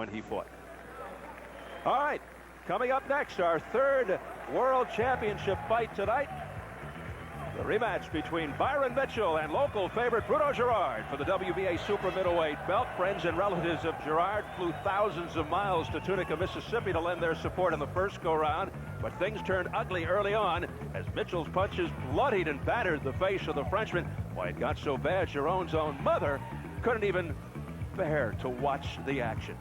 when he fought. All right, coming up next, our third World Championship fight tonight. The rematch between Byron Mitchell and local favorite Bruno Girard for the WBA super middleweight belt. Friends and relatives of Girard flew thousands of miles to Tunica, Mississippi to lend their support in the first go-round. But things turned ugly early on as Mitchell's punches bloodied and battered the face of the Frenchman. Why, it got so bad, Giron's own mother couldn't even bear to watch the action.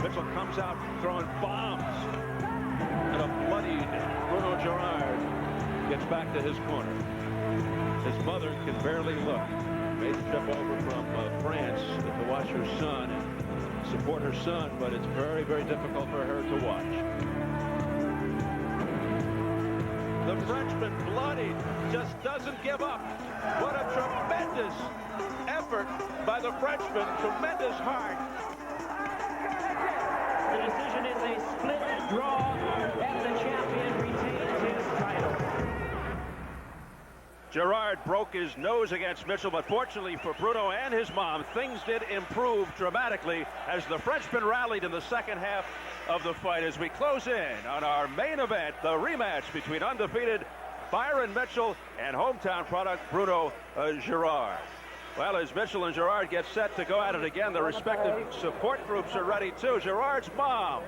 Mitchell comes out throwing bombs, and a bloodied Bruno Girard gets back to his corner. His mother can barely look. Made the trip over from France to watch her son and support her son, but it's very, very difficult for her to watch. The Frenchman, bloodied, just doesn't give up. What a tremendous effort by the Frenchman, tremendous heart. The decision is a split draw, and the champion retains his title. Girard broke his nose against Mitchell, but fortunately for Bruno and his mom, things did improve dramatically as the Frenchman rallied in the second half of the fight. As we close in on our main event, the rematch between undefeated Byron Mitchell and hometown product Bruno Girard. Well, as Mitchell and Girard get set to go at it again, the respective support groups are ready too. Girard's mom,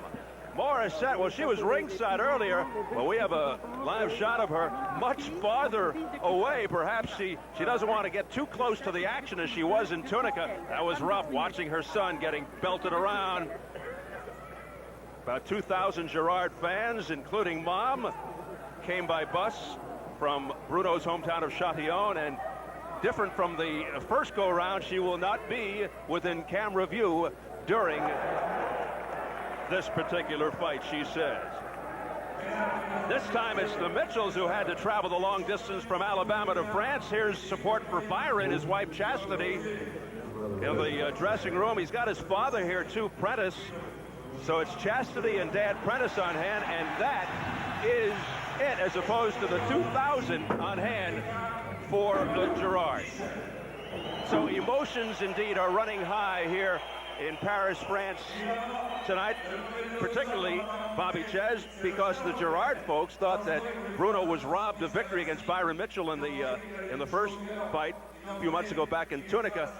Morissette, well, she was ringside earlier, but we have a live shot of her much farther away. Perhaps she doesn't want to get too close to the action as she was in Tunica. That was rough, watching her son getting belted around. About 2,000 Girard fans, including mom, came by bus from Bruno's hometown of Châtillon, and different from the first go-round, she will not be within camera view during this particular fight, she says. This time it's the Mitchells who had to travel the long distance from Alabama to France. Here's support for Byron, his wife Chastity, in the dressing room. He's got his father here too, Prentice. So it's Chastity and Dad Prentice on hand, and that is it, as opposed to the 2,000 on hand for Girard. So emotions indeed are running high here in Paris, France tonight, particularly Bobby Ches, because the Girard folks thought that Bruno was robbed of victory against Byron Mitchell in the first fight a few months ago back in Tunica.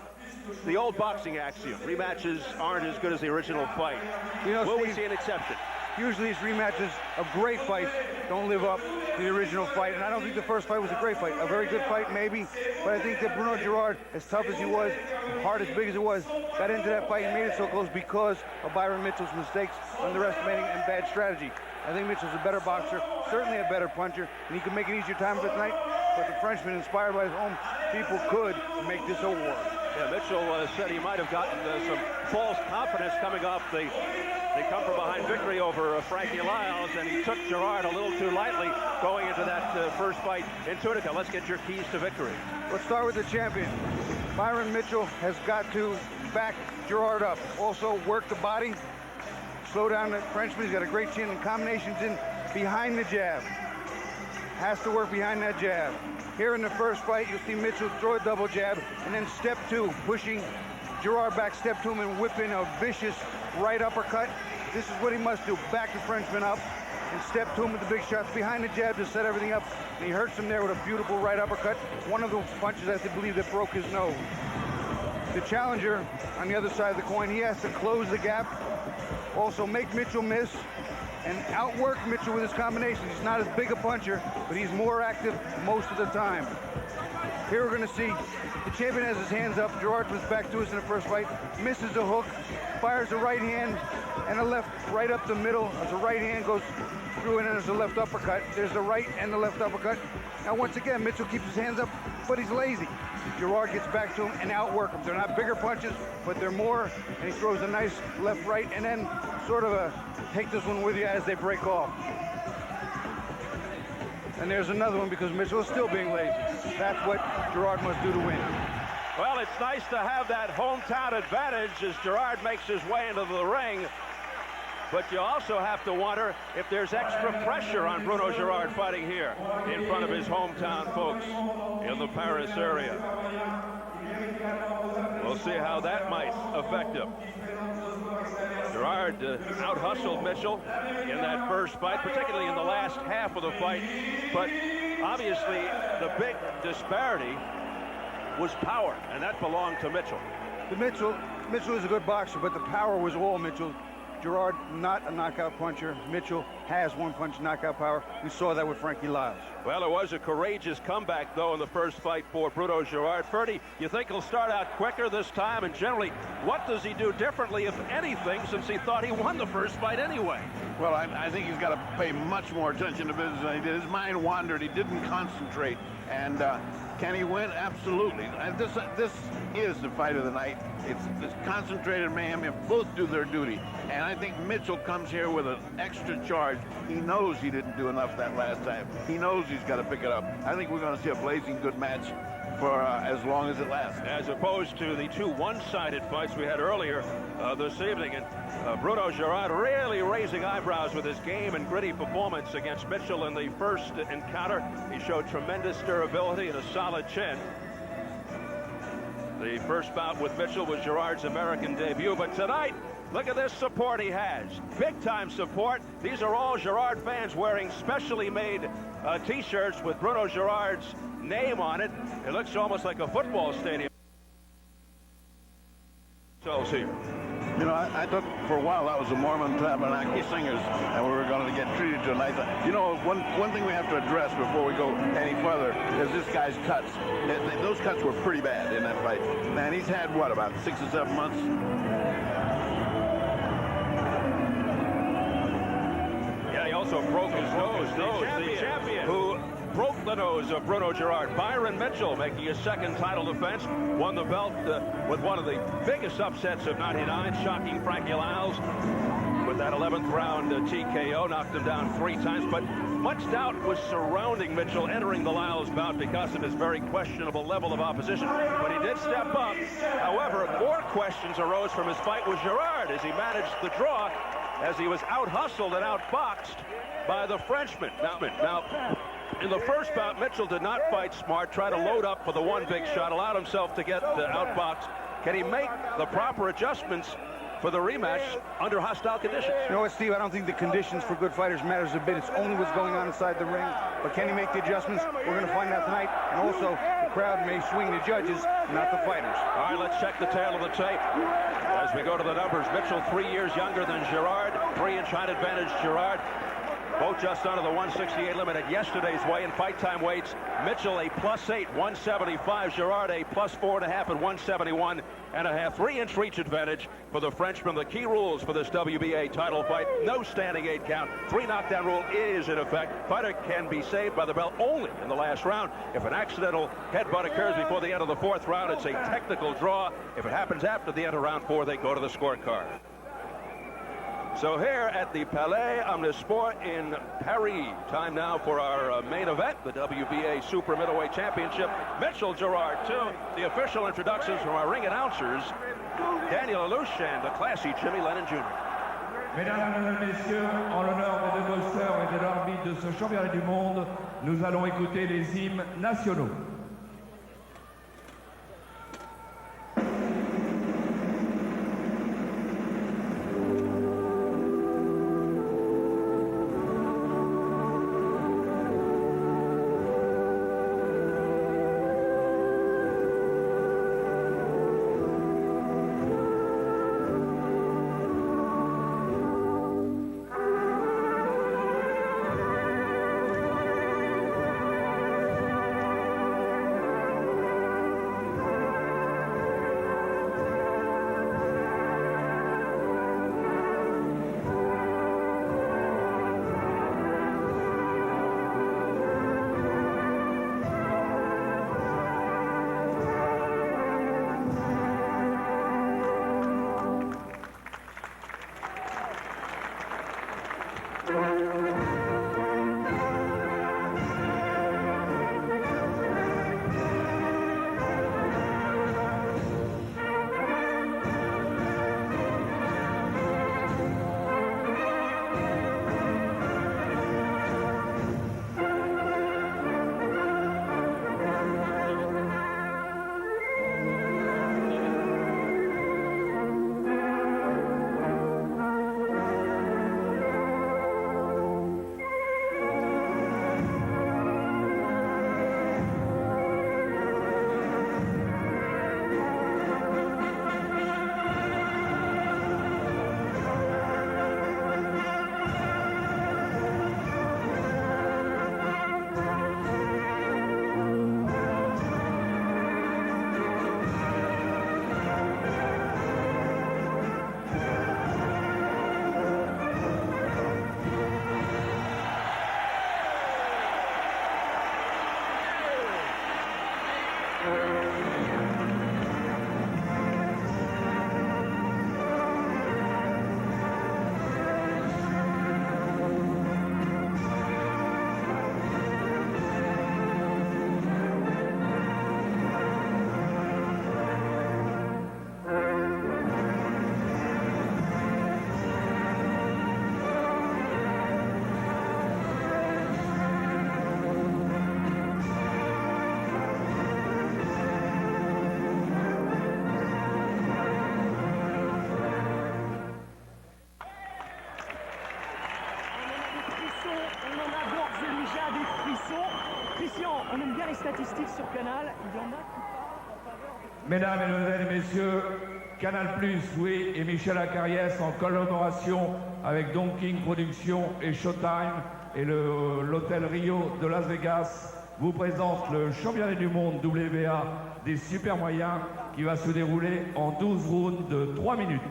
The old boxing axiom: rematches aren't as good as the original fight. You know, Will Steve, we see an exception? Usually these rematches of great fights don't live up to the original fight, and I don't think the first fight was a great fight. A very good fight, maybe, but I think that Bruno Girard, as tough as he was, heart as big as it was, got into that fight and made it so close because of Byron Mitchell's mistakes, underestimating, and bad strategy. I think Mitchell's a better boxer, certainly a better puncher, and he could make an easier time of it tonight, but the Frenchman, inspired by his own people, could make this a war. Yeah, Mitchell said he might have gotten some false confidence coming off the come-from-behind victory over Frankie Lyles, and he took Girard a little too lightly going into that first fight in Tunica. Let's get your keys to victory. Let's start with the champion. Byron Mitchell has got to back Girard up. Also work the body, slow down the Frenchman. He's got a great chin and combinations in behind the jab. Has to work behind that jab. Here in the first fight, you'll see Mitchell throw a double jab, and then step two, pushing Girard back, step to him, and whip in a vicious right uppercut. This is what he must do: back the Frenchman up and step to him with the big shots behind the jab to set everything up. And he hurts him there with a beautiful right uppercut. One of the punches, I believe, that broke his nose. The challenger on the other side of the coin, he has to close the gap, also make Mitchell miss, and outwork Mitchell with his combinations. He's not as big a puncher, but he's more active most of the time. Here we're going to see the champion has his hands up. Girard was back to us in the first fight, misses the hook, fires a right hand and a left right up the middle. As the right hand goes through, and then there's a left uppercut. There's the right and the left uppercut. Now once again, Mitchell keeps his hands up, but he's lazy. Girard gets back to him and outwork him. They're not bigger punches, but they're more, and he throws a nice left right, and then sort of a take this one with you as they break off. And there's another one because Mitchell is still being lazy. That's what Girard must do to win. Well, it's nice to have that hometown advantage as Girard makes his way into the ring. but you also have to wonder if there's extra pressure on Bruno Girard fighting here in front of his hometown folks in the Paris area. We'll see how that might affect him. Girard out-hustled Mitchell in that first fight, particularly in the last half of the fight. But obviously, the big disparity was power, and that belonged to Mitchell. Mitchell is a good boxer, but the power was all Mitchell. Girard, not a knockout puncher. Mitchell has one-punch knockout power. We saw that with Frankie Lyles. Well, it was a courageous comeback, though, in the first fight for Bruno Girard. Ferdy, you think he'll start out quicker this time? And generally, what does he do differently, if anything, since he thought he won the first fight anyway? Well, I think he's got to pay much more attention to business than he did. His mind wandered. He didn't concentrate. And can he win? Absolutely. This is the fight of the night. It's this concentrated mayhem. If both do their duty. And I think Mitchell comes here with an extra charge. He knows he didn't do enough that last time. He knows he's got to pick it up. I think we're going to see a blazing good match for as long as it lasts. As opposed to the two one-sided fights we had earlier this evening. And Bruno Girard really raising eyebrows with his game and gritty performance against Mitchell in the first encounter. He showed tremendous durability and a solid chin. The first bout with Mitchell was Girard's American debut, but tonight, look at this support he has. Big-time support. These are all Girard fans wearing specially made T-shirts with Bruno Girard's name on it. It looks almost like a football stadium. Here. You know, I thought for a while that was the Mormon Tabernacle Singers, and we were going to get treated tonight. You know, one thing we have to address before we go any further is this guy's cuts. Those cuts were pretty bad in that fight. Man, he's had, what, about 6 or 7 months? Yeah, he also broke his nose. The champion who broke the nose of Bruno Girard. Byron Mitchell making his second title defense. Won the belt with one of the biggest upsets of '99, shocking Frankie Lyles with that 11th round TKO. Knocked him down 3 times, but much doubt was surrounding Mitchell entering the Lyles bout because of his very questionable level of opposition. But he did step up. However, more questions arose from his fight with Girard as he managed the draw, as he was out-hustled and out-boxed by the Frenchman. Now, in the first bout, Mitchell did not fight smart, tried to load up for the one big shot, allowed himself to get outboxed. Can he make the proper adjustments for the rematch under hostile conditions? You know what, Steve? I don't think the conditions for good fighters matters a bit. It's only what's going on inside the ring. But can he make the adjustments? We're going to find out tonight. And also, the crowd may swing the judges, not the fighters. All right, let's check the tail of the tape as we go to the numbers. Mitchell 3 years younger than Girard. 3-inch height advantage Girard. Both just under the 168 limit at yesterday's weigh-in. Fight time weights. Mitchell a +8, 175. Girard a +4.5 at 171.5. 3-inch reach advantage for the Frenchman. The key rules for this WBA title fight: no standing 8 count. 3 knockdown rule is in effect. Fighter can be saved by the bell only in the last round. If an accidental headbutt occurs before the end of the 4th round, it's a technical draw. If it happens after the end of round 4, they go to the scorecard. So here at the Palais Omnisport in Paris, time now for our main event, the WBA Super Middleweight Championship. Mitchell Girard 2. The official introductions from our ring announcers, Daniel Alouche and the classy Jimmy Lennon Jr. Mesdames et messieurs, en l'honneur des deux boxeurs et de l'arbitre de ce championnat du monde, nous allons écouter les hymnes nationaux. statistiques sur Canal, il y en a qui parlent en faveur de... Mesdames, Mesdemoiselles et Messieurs, Canal+, oui, et Michel Acariès en collaboration avec Don King Productions et Showtime et l'hôtel Rio de Las Vegas vous présente le championnat du monde WBA des super moyens qui va se dérouler en 12 rounds de 3 minutes.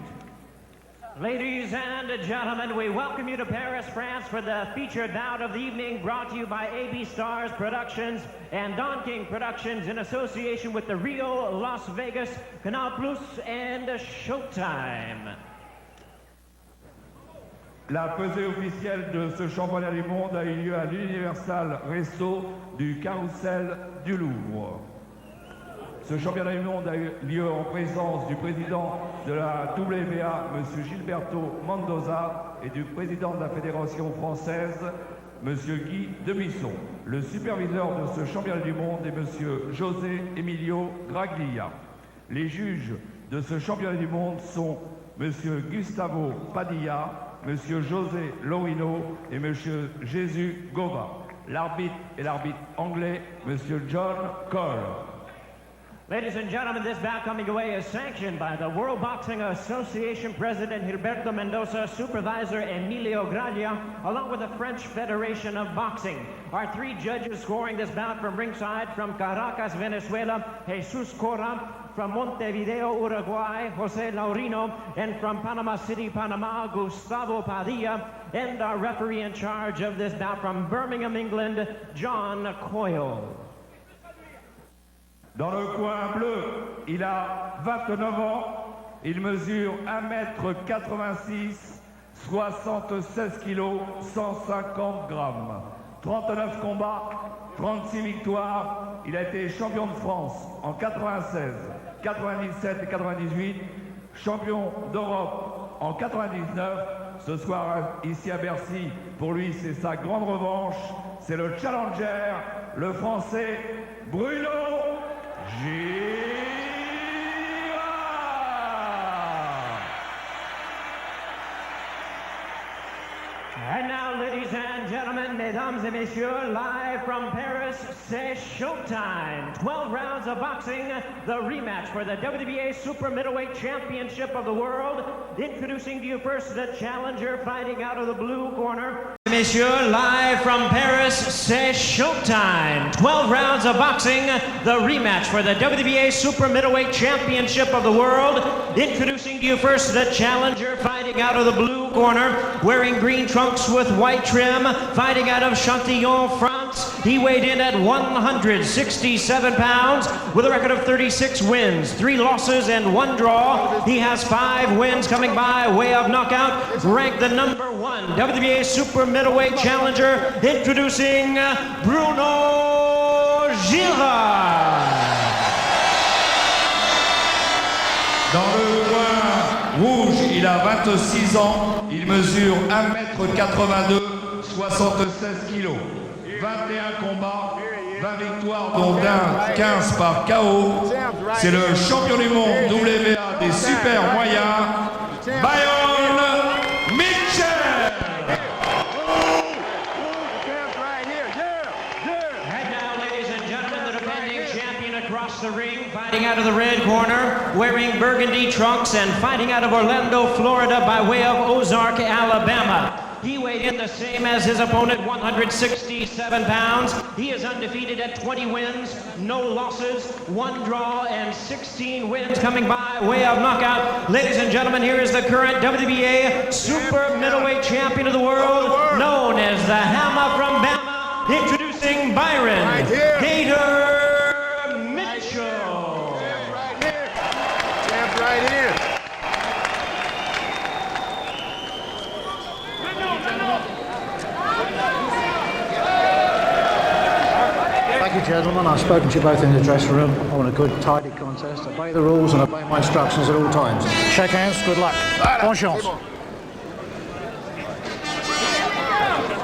Ladies and gentlemen, we welcome you to Paris, France for the featured bout of the evening brought to you by AB Stars Productions and Don King Productions in association with the Rio, Las Vegas, Canal Plus and Showtime. La pesée officielle de ce championnat du monde a eu lieu à l'Universal Resto du Carrousel du Louvre. Ce championnat du monde a eu lieu en présence du président de la WBA, M. Gilberto Mendoza, et du président de la Fédération française, M. Guy Debuisson. Le superviseur de ce championnat du monde est M. José Emilio Graglia. Les juges de ce championnat du monde sont M. Gustavo Padilla, M. José Lorino et M. Jésus Gova. L'arbitre est l'arbitre anglais, M. John Cole. Ladies and gentlemen, this bout coming away is sanctioned by the World Boxing Association President Gilberto Mendoza, Supervisor Emilio Graglia, along with the French Federation of Boxing. Our 3 judges scoring this bout from ringside, from Caracas, Venezuela, Jesus Cora, from Montevideo, Uruguay, Jose Laurino, and from Panama City, Panama, Gustavo Padilla, and our referee in charge of this bout from Birmingham, England, John Coyle. Dans le coin bleu, il a 29 ans, il mesure 1m86, 76 kg, 150 grammes. 39 combats, 36 victoires. Il a été champion de France en 96, 97 et 98, champion d'Europe en 99. Ce soir, ici à Bercy, pour lui, c'est sa grande revanche. C'est le challenger, le Français Bruno Girard. And now, ladies and gentlemen, mesdames et messieurs, live from Paris, c'est Showtime. 12 rounds of boxing, the rematch for the WBA Super Middleweight Championship of the World. Introducing to you first the challenger fighting out of the blue corner. Messieurs, live from Paris, c'est Showtime. 12 rounds of boxing, the rematch for the WBA Super Middleweight Championship of the World. Introducing to you first the challenger fighting out of the blue corner, wearing green trunks with white trim, fighting out of Châtillon, France. He weighed in at 167 pounds with a record of 36 wins, 3 losses and 1 draw. He has 5 wins coming by way of knockout, ranked the #1 WBA Super Middleweight Challenger, introducing Bruno Girard. Dans le coin rouge, il a 26 ans, il mesure 1m82, 76 kg, 21 combats, 20 victoires dont 15 par KO. C'est le champion du monde WBA des super moyens, Byron. The ring, fighting out of the red corner, wearing burgundy trunks and fighting out of Orlando, Florida by way of Ozark, Alabama. He weighed in the same as his opponent, 167 pounds. He is undefeated at 20 wins, no losses, 1 draw, and 16 wins coming by way of knockout. Ladies and gentlemen, here is the current WBA Super Middleweight Champion of the world, known as the Hammer from Bama, introducing Byron Gator. Right here. Thank you, gentlemen. I've spoken to you both in the dressing room. I want a good, tidy contest. Obey the rules and obey my instructions at all times. Shake hands. Good luck. Bonne chance.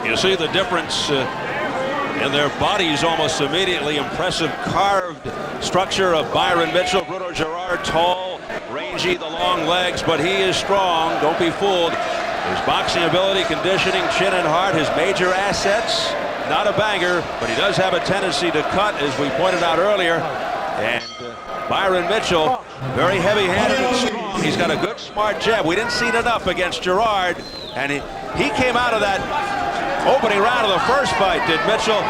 You see the difference in their bodies almost immediately. Impressive carved structure of Byron Mitchell. Bruno Girard, tall, rangy, the long legs, but he is strong. Don't be fooled. His boxing ability, conditioning, chin and heart, his major assets. not a banger, but he does have a tendency to cut, as we pointed out earlier. And Byron Mitchell, very heavy-handed and strong. He's got a good, smart jab. We didn't see it enough against Girard, and he came out of that opening round of the first fight, did Mitchell,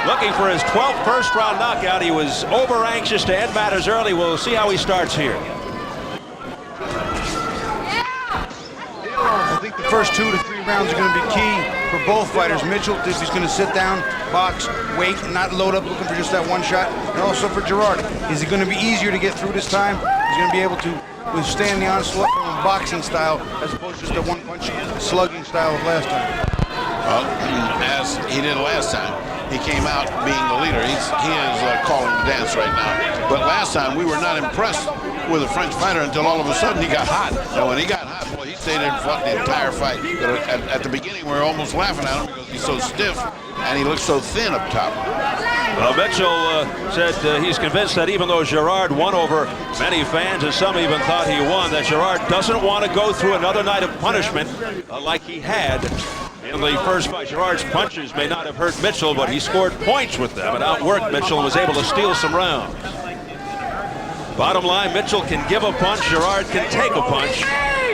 looking for his 12th first-round knockout. He was over-anxious to end matters early. We'll see how he starts here. I think the first 2 to 3 rounds are going to be key for both fighters. Mitchell, if he's going to sit down, box, wait, and not load up looking for just that one shot. And also for Girard, is it going to be easier to get through this time? He's going to be able to withstand the onslaught from a boxing style as opposed to just a one-punch slugging style of last time. Well, as he did last time, he came out being the leader. He is calling the dance right now. But last time, we were not impressed with a French fighter until all of a sudden he got hot. And when he got hot, well, he stayed in front the entire fight. But at the beginning, we were almost laughing at him because he's so stiff and he looks so thin up top. Well, Mitchell said he's convinced that even though Girard won over many fans, and some even thought he won, that Girard doesn't want to go through another night of punishment like he had in the first fight. Girard's punches may not have hurt Mitchell, but he scored points with them and outworked Mitchell and was able to steal some rounds. Bottom line, Mitchell can give a punch, Girard can take a punch,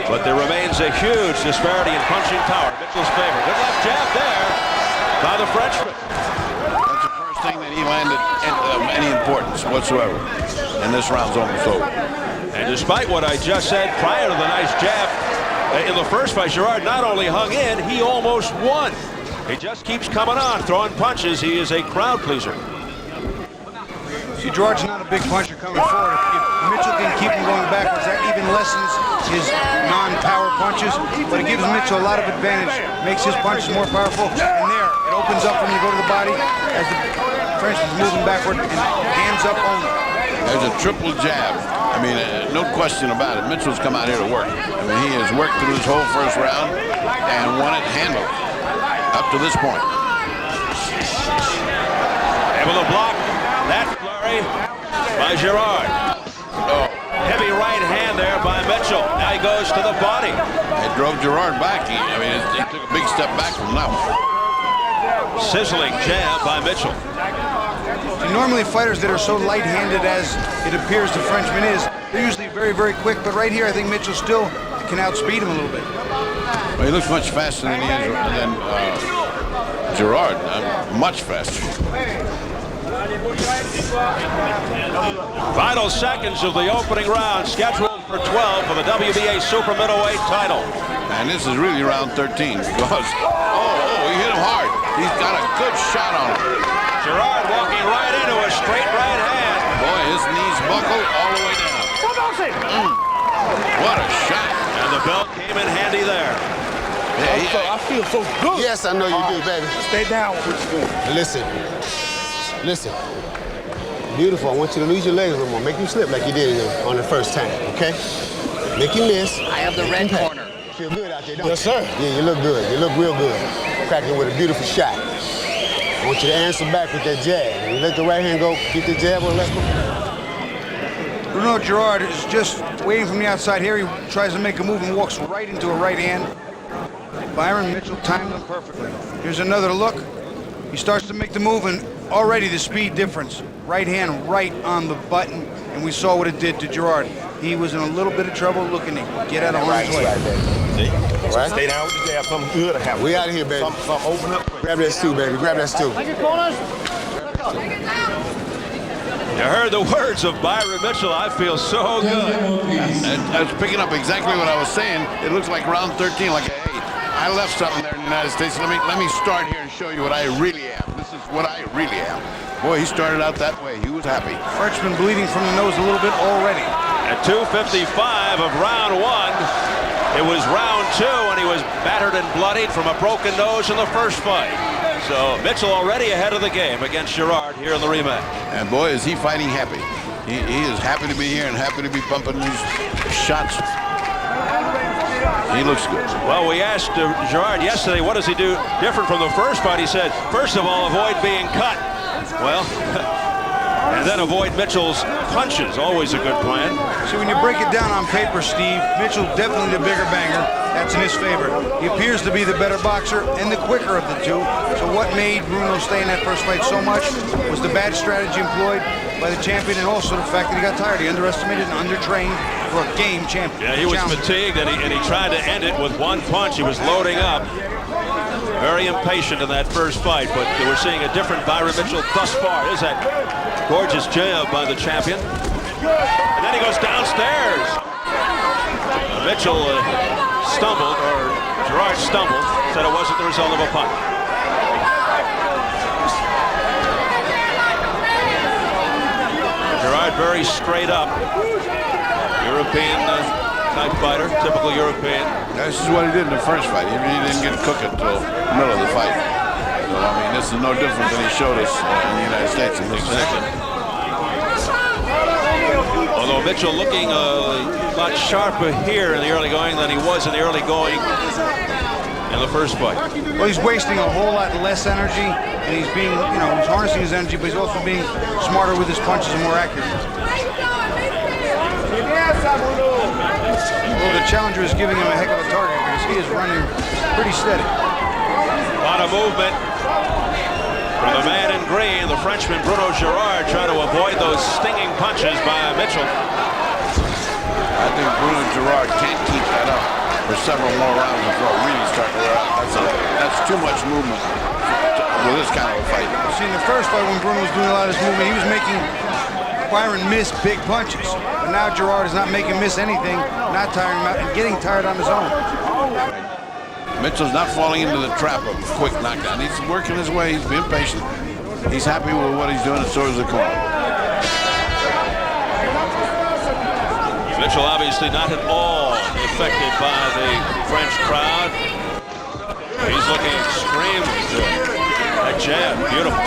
but there remains a huge disparity in punching power. Mitchell's favor. Good left jab there by the Frenchman. That's the first thing that he landed of any importance whatsoever. And this round's almost over. And despite what I just said prior to the nice jab in the first fight, Girard not only hung in, he almost won. He just keeps coming on, throwing punches. He is a crowd pleaser. See, Girard's not a big puncher coming forward. If Mitchell can keep him going backwards, that even lessens his non-power punches, but it gives Mitchell a lot of advantage, makes his punches more powerful, and there, it opens up when you go to the body as the Frenchman's moving backward and hands up only. There's a triple jab. I mean, no question about it. Mitchell's come out here to work. I mean, he has worked through his whole first round and won it handily up to this point. Able to block that flurry by Girard. Oh, heavy right hand there by Mitchell. Now he goes to the body. It drove Girard back. He took a big step back from that one. Sizzling jab by Mitchell. See, normally fighters that are so light-handed as it appears the Frenchman is, they're usually very, very quick, but right here I think Mitchell still can outspeed him a little bit. Well, he looks much faster than he is than Girard. Much faster. Final seconds of the opening round, scheduled for 12 for the WBA super middleweight title. And this is really round 13 because, he hit him hard. He's got a good shot on him. Girard walking right into a straight right hand. Boy, his knees buckled all the way down. What a shot. And the belt came in handy there. I feel so good. Yes, I know you do, baby. Stay down. Listen. Beautiful. I want you to lose your legs a little more. Make you slip like you did on the first time, okay? Make you miss. I have the red corner. Feel good out there, don't Yes, you? sir. Yeah, you look good. You look real good. Cracking with a beautiful shot. I want you to answer back with that jab. And you let the right hand go, get the jab on the left one. Bruno Girard is just waiting from the outside here. He tries to make a move and walks right into a right hand. Byron Mitchell timed him perfectly. Here's another look. He starts to make the move, and already the speed difference. Right hand right on the button, and we saw what it did to Girard. He was in a little bit of trouble looking to get out of harm's way. See? Right. Stay down with the jab. Something good to happen. We out of here, baby. Something open up. Grab that stool, baby. Grab that stool. You heard the words of Byron Mitchell. I feel so good. I was picking up exactly what I was saying. It looks like round 13, like, hey, I left something there in the United States. Let me start here and show you what I really am. This is what I really am. Boy, he started out that way. He was happy. Frenchman bleeding from the nose a little bit already. At 2:55 of round one, it was round two, and he was battered and bloodied from a broken nose in the first fight. So Mitchell already ahead of the game against Girard here in the rematch. And boy, is he fighting happy. He is happy to be here and happy to be pumping these shots. He looks good. Well, we asked Girard yesterday, what does he do different from the first fight? He said, first of all, avoid being cut. Well, and then avoid Mitchell's punches. Always a good plan. See, when you break it down on paper, Steve, Mitchell definitely the bigger banger. That's in his favor. He appears to be the better boxer and the quicker of the two. So what made Bruno stay in that first fight so much was the bad strategy employed by the champion, and also the fact that he got tired. He underestimated and undertrained for a game champion. Yeah, he was fatigued, and he tried to end it with one punch. He was loading up. Very impatient in that first fight, but we're seeing a different Byron Mitchell thus far. There's that gorgeous jab by the champion. And then he goes downstairs. Mitchell stumbled, or Girard stumbled, said it wasn't the result of a punch. Girard very straight up. European type fighter, typical European. This is what he did in the first fight. He really didn't get cooking until the middle of the fight. So, I mean, this is no different than he showed us in the United States. Exactly. Although Mitchell looking a lot sharper here in the early going than he was in the early going in the first fight. Well, he's wasting a whole lot less energy, and he's being, he's harnessing his energy, but he's also being smarter with his punches and more accurate. Well, the challenger is giving him a heck of a target because he is running pretty steady. A lot of movement from the man in green, the Frenchman Bruno Girard, trying to avoid those stinging punches by Mitchell. I think Bruno Girard can't keep that up for several more rounds before it really starts to wear out. That's too much movement with this kind of a fight. See, in the first fight when Bruno was doing a lot of this movement, he was making Byron miss big punches. But now Girard is not making miss anything, not tiring him out, and getting tired on his own. Mitchell's not falling into the trap of a quick knockdown. He's working his way. He's being patient. He's happy with what he's doing, and so is the corner. Mitchell obviously not at all affected by the French crowd. He's looking extremely good. That jab, beautiful.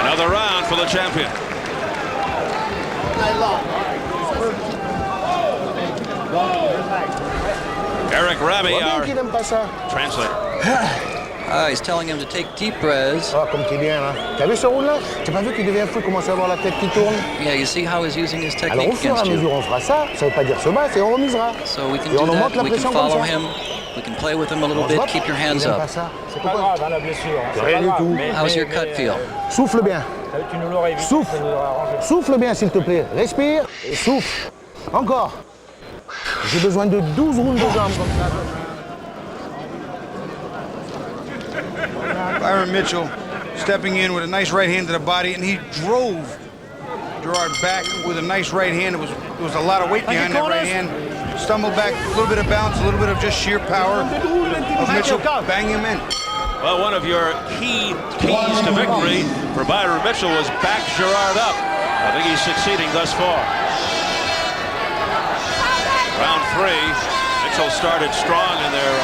Another round for the champion. Eric Rabi, our translator. He's telling him to take deep breaths. Ah, comme t'es bien, là. T'as vu ce roule-là? T'as pas vu qu'il devient fou, commence à avoir la tête qui tourne? Yeah, you see how he's using his Alors, technique au fur et à against mesure, you. on fera ça. Ça veut pas dire se battre, et on remisera. So we can Et on do augmente that, la we can pression comme follow ça. him, we can play with him a little On se bit, bat, keep your il hands aime up. pas ça. C'est pourquoi? Rien du tout. How's your cut feel? Souffle bien. Souffle. Souffle bien, s'il te plaît. Respire et souffle. Encore. J'ai besoin de 12 roules de jambes comme ça. Byron Mitchell stepping in with a nice right hand to the body, and he drove Girard back with a nice right hand. There was a lot of weight behind that right hand. Stumbled back, a little bit of bounce, a little bit of just sheer power of Mitchell. Bang him in. Well, one of your keys to victory for Byron Mitchell was back Girard up. I think he's succeeding thus far. Round 3. Mitchell started strong in their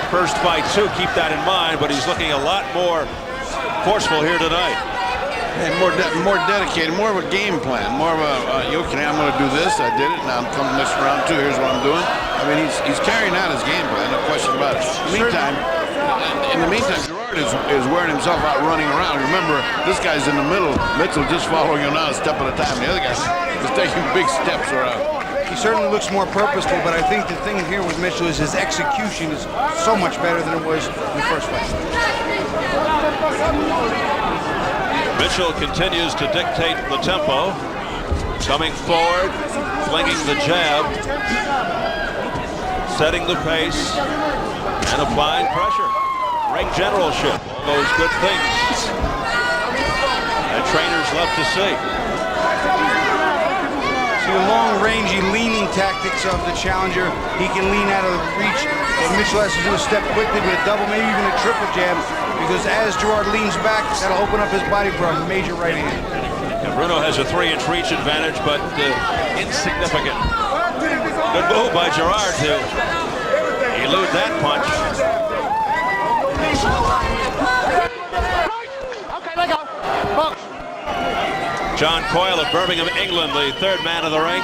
first fight too. Keep that in mind, but he's looking a lot more forceful here tonight. And more dedicated, more of a game plan, more of a, okay, I'm going to do this, I did it, now I'm coming this round 2, here's what I'm doing. I mean, he's carrying out his game plan, no question about it. In the meantime, Girard is wearing himself out running around. Remember, this guy's in the middle, Mitchell just following him now a step at a time. The other guy is taking big steps around. He certainly looks more purposeful, but I think the thing here with Mitchell is his execution is so much better than it was in the first fight. Mitchell continues to dictate the tempo, coming forward, flinging the jab, setting the pace, and applying pressure. Ring generalship, all those good things that trainers love to see. See the long-rangey leaning tactics of the challenger. He can lean out of the reach. What Mitchell has to do is step quickly with a double, maybe even a triple jab, because as Girard leans back, that'll open up his body for a major right hand. And Bruno has a 3-inch reach advantage, but insignificant. Good move by Girard to elude that punch. John Coyle of Birmingham, England, the third man of the ring.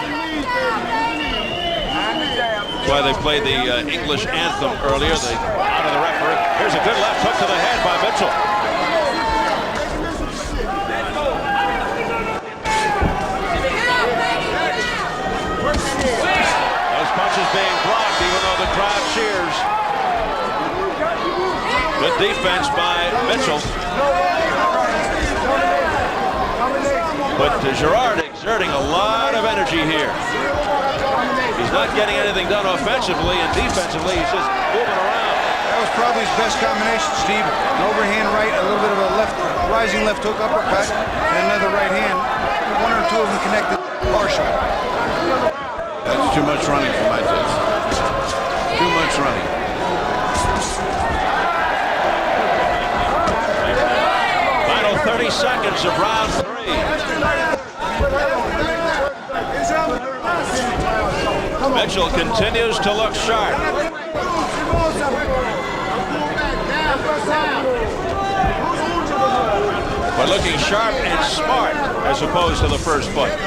That's why they played the English anthem earlier. They out of the referee. Here's a good left hook to the head by Mitchell. Those punches being blocked, even though the crowd cheers. Good defense by Mitchell. But Girard exerting a lot of energy here. He's not getting anything done offensively, and defensively he's just moving around. That was probably his best combination, Steve. An overhand right, a little bit of a rising left hook uppercut, and another right hand. One or two of them connected partially. That's too much running for my taste. Too much running. Final 30 seconds of round 3. Mitchell continues to look sharp. But looking sharp and smart as opposed to the first fight.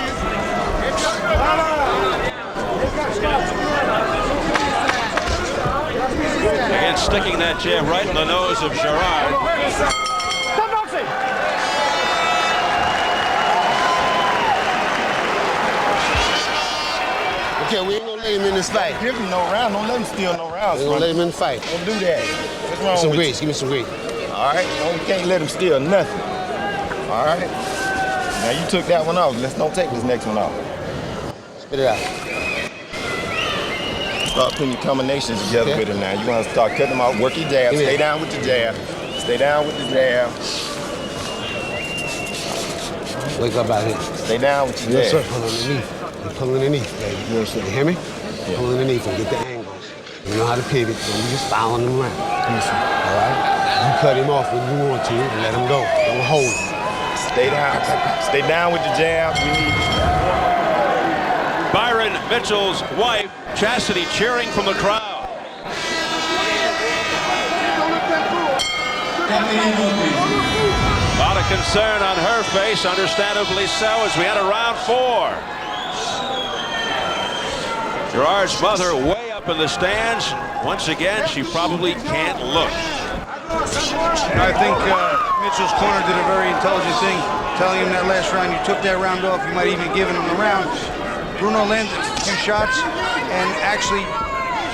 Again, sticking that jab right in the nose of Girard. Okay, we ain't gonna let him in this fight. Give him no round. Don't let him steal no rounds. We ain't gonna let him in the fight. Don't do that. What's wrong Some with grease. Give me some grease. All right. You can't let him steal nothing. All right. Now you took that one off. Let's don't take this next one off. Spit it out. Start putting your combinations together with him now. You want to start cutting them off. Work your jab. Stay down with the jab. Stay down with the jab. Wake up out here. Stay down with the Yes, sir. jab. Pull underneath. You pull underneath, baby. You hear me? Yeah. Pull underneath and get the angles. You know how to pivot. Don't be just following him around. Yes, sir. All right? You cut him off when you want to and let him go. Don't hold him. Stay down. Stay down with the jab. We need Byron Mitchell's wife, Chastity, cheering from the crowd. A lot of concern on her face, understandably so, as we enter round 4. Girard's mother way up in the stands. Once again, she probably can't look. I think Mitchell's corner did a very intelligent thing, telling him that last round, you took that round off, you might even given him the round. Bruno landed a few shots, and actually,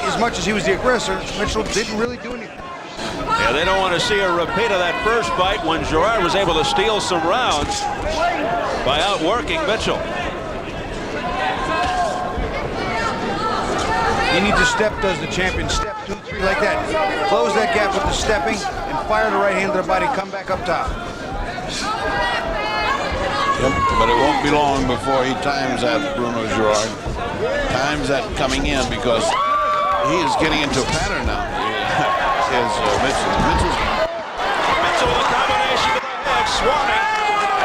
as much as he was the aggressor, Mitchell didn't really do anything. Yeah, they don't want to see a repeat of that first fight when Girard was able to steal some rounds by outworking Mitchell. You need to step, does the champion. Step 2, 3 like that. Close that gap with the stepping and fire the right hand to the body. Come back up top. Yep, but it won't be long before he times that, Bruno Girard. Times that coming in because he is getting into a pattern now. Mitchell with a combination to the head, swarming,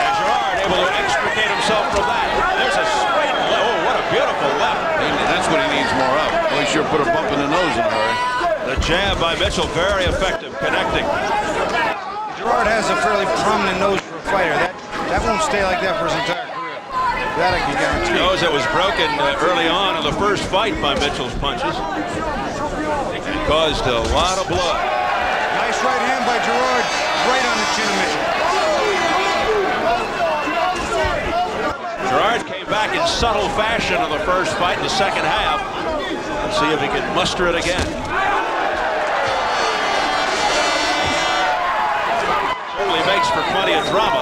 and Girard able to extricate himself from that. There's a straight left. Oh, what a beautiful left. That's what he needs more of. Well, he sure put a bump in the nose in a hurry. The jab by Mitchell, very effective, connecting. Girard has a fairly prominent nose for a fighter. That won't stay like that for his entire career. That I can guarantee. Nose that was broken early on in the first fight by Mitchell's punches. And caused a lot of blood. Nice right hand by Girard, right on the chin of Mitchell. Girard came back in subtle fashion in the first fight in the second half. Let's see if he can muster it again. Certainly makes for plenty of drama.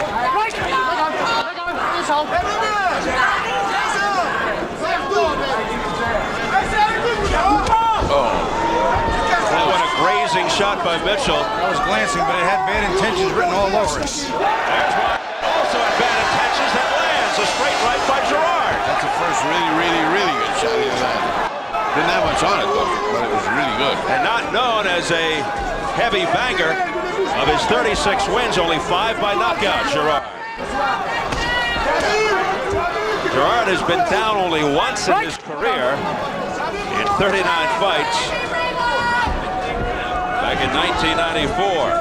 What a grazing shot by Mitchell. That was glancing, but it had bad intentions written all over it. There's one also had bad intentions that lands. A straight right by Girard. That's the first really good shot he's had. Didn't have much on it, though, but it was really good. And not known as a heavy banger. Of his 36 wins, only 5 by knockout, Girard. Girard has been down only once in his career in 39 fights back in 1994.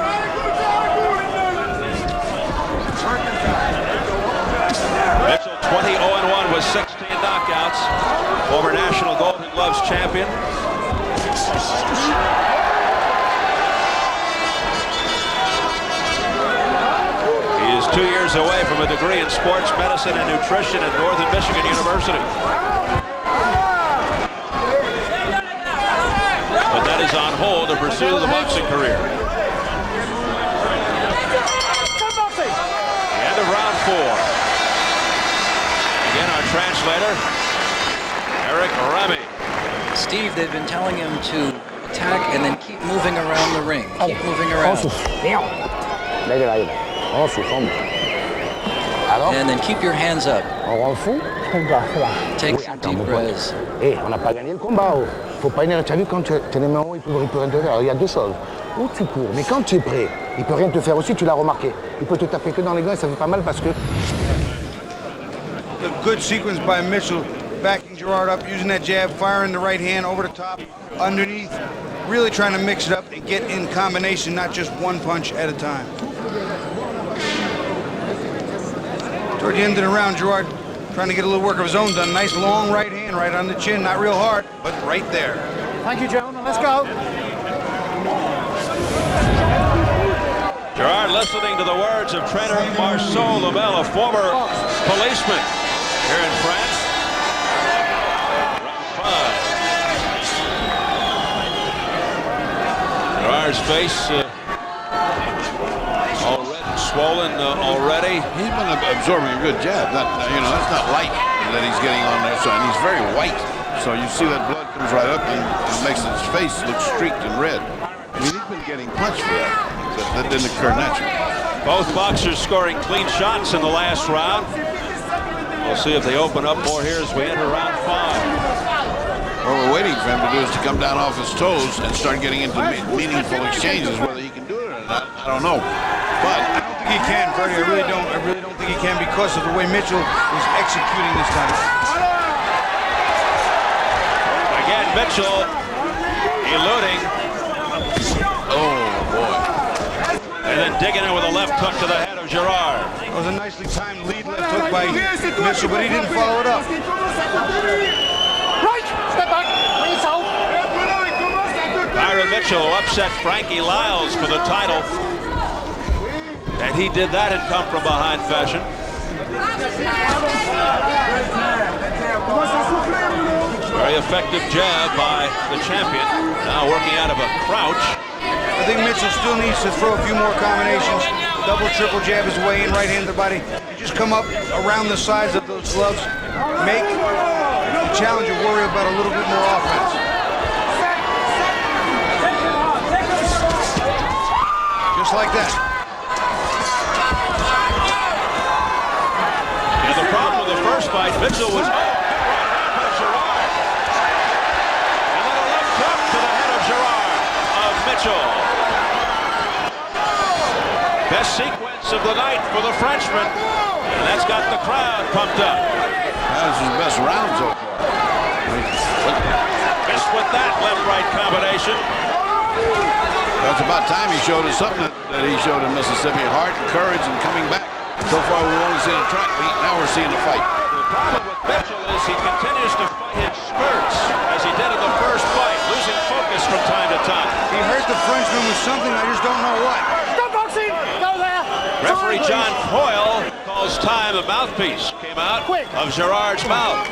Mitchell 20-0-1 with 16 knockouts. Former national gold Gloves champion. He is 2 years away from a degree in sports medicine and nutrition at Northern Michigan University. But that is on hold to pursue the boxing career. The end of round 4. Again, our translator, Eric Remy. Steve, they've been telling him to attack and then keep moving around the ring. Keep moving around. And then keep your hands up. Take some deep breaths. On n'a pas gagné le combat. Faut pas énerver. Tu as vu quand tu es les mains haut, il peut rien te faire. Alors il y a deux choses. Ou tu cours, mais quand tu es prêt, il peut rien te faire aussi, tu l'as remarqué. Il peut te taper que dans les gants et ça fait pas mal parce que... A good sequence by Mitchell, backing Girard up, using that jab, firing the right hand over the top, underneath, really trying to mix it up and get in combination, not just one punch at a time. Toward the end of the round, Girard trying to get a little work of his own done. Nice long right hand right on the chin, not real hard, but right there. Thank you, gentlemen. Let's go. Girard listening to the words of trainer Marceau Lamel, a former policeman here in France. Round 5. Girard's face all red and swollen already. He's been absorbing a good jab. That's not light that he's getting on there. So, and he's very white. So you see that blood comes right up and it makes his face look streaked and red. I mean, he's been getting punched for that. That didn't occur naturally. Both boxers scoring clean shots in the last round. We'll see if they open up more here as we enter round 5. What we're waiting for him to do is to come down off his toes and start getting into meaningful exchanges. Whether he can do it or not, I don't know. But I don't think he can, Freddie. I really don't think he can because of the way Mitchell is executing this time. Again, Mitchell eluding. oh boy. And then digging in with a left hook to the head of Girard. That was a nicely timed lead left hook by Mitchell, but he didn't follow it up. Right, step back. Please hold. Byron Mitchell who upset Frankie Lyles for the title. And he did that in come from behind fashion. Very effective jab by the champion. Now working out of a crouch. I think Mitchell still needs to throw a few more combinations. Double, triple jab his way in, right hand to the body. You just come up around the sides of those gloves. Make the challenger worry about a little bit more offense. Just like that. And the problem with the first fight, Mitchell was Girard. And then a left hook to the head of Girard of Mitchell. Best sequence of the night for the Frenchman. And that's got the crowd pumped up. That's his best round so far. Missed with that left-right combination. That's about time he showed us something that he showed in Mississippi. Heart, courage, and coming back. So far, we've only seen a track meet. Now we're seeing a fight. The problem with Mitchell is he continues to fight in spurts, as he did in the first fight, losing focus from time to time. He hurt the Frenchman with something, I just don't know what. Stop boxing. Go there. Referee John Coyle calls time. A mouthpiece came out of Girard's mouth.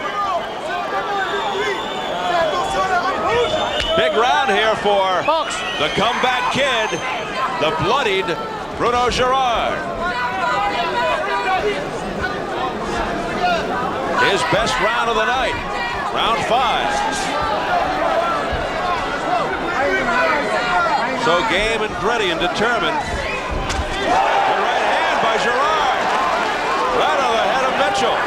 Big round here for the comeback kid, the bloodied Bruno Girard. His best round of the night, round 5. So game and gritty and determined. Good right hand by Girard. Right on the head of Mitchell.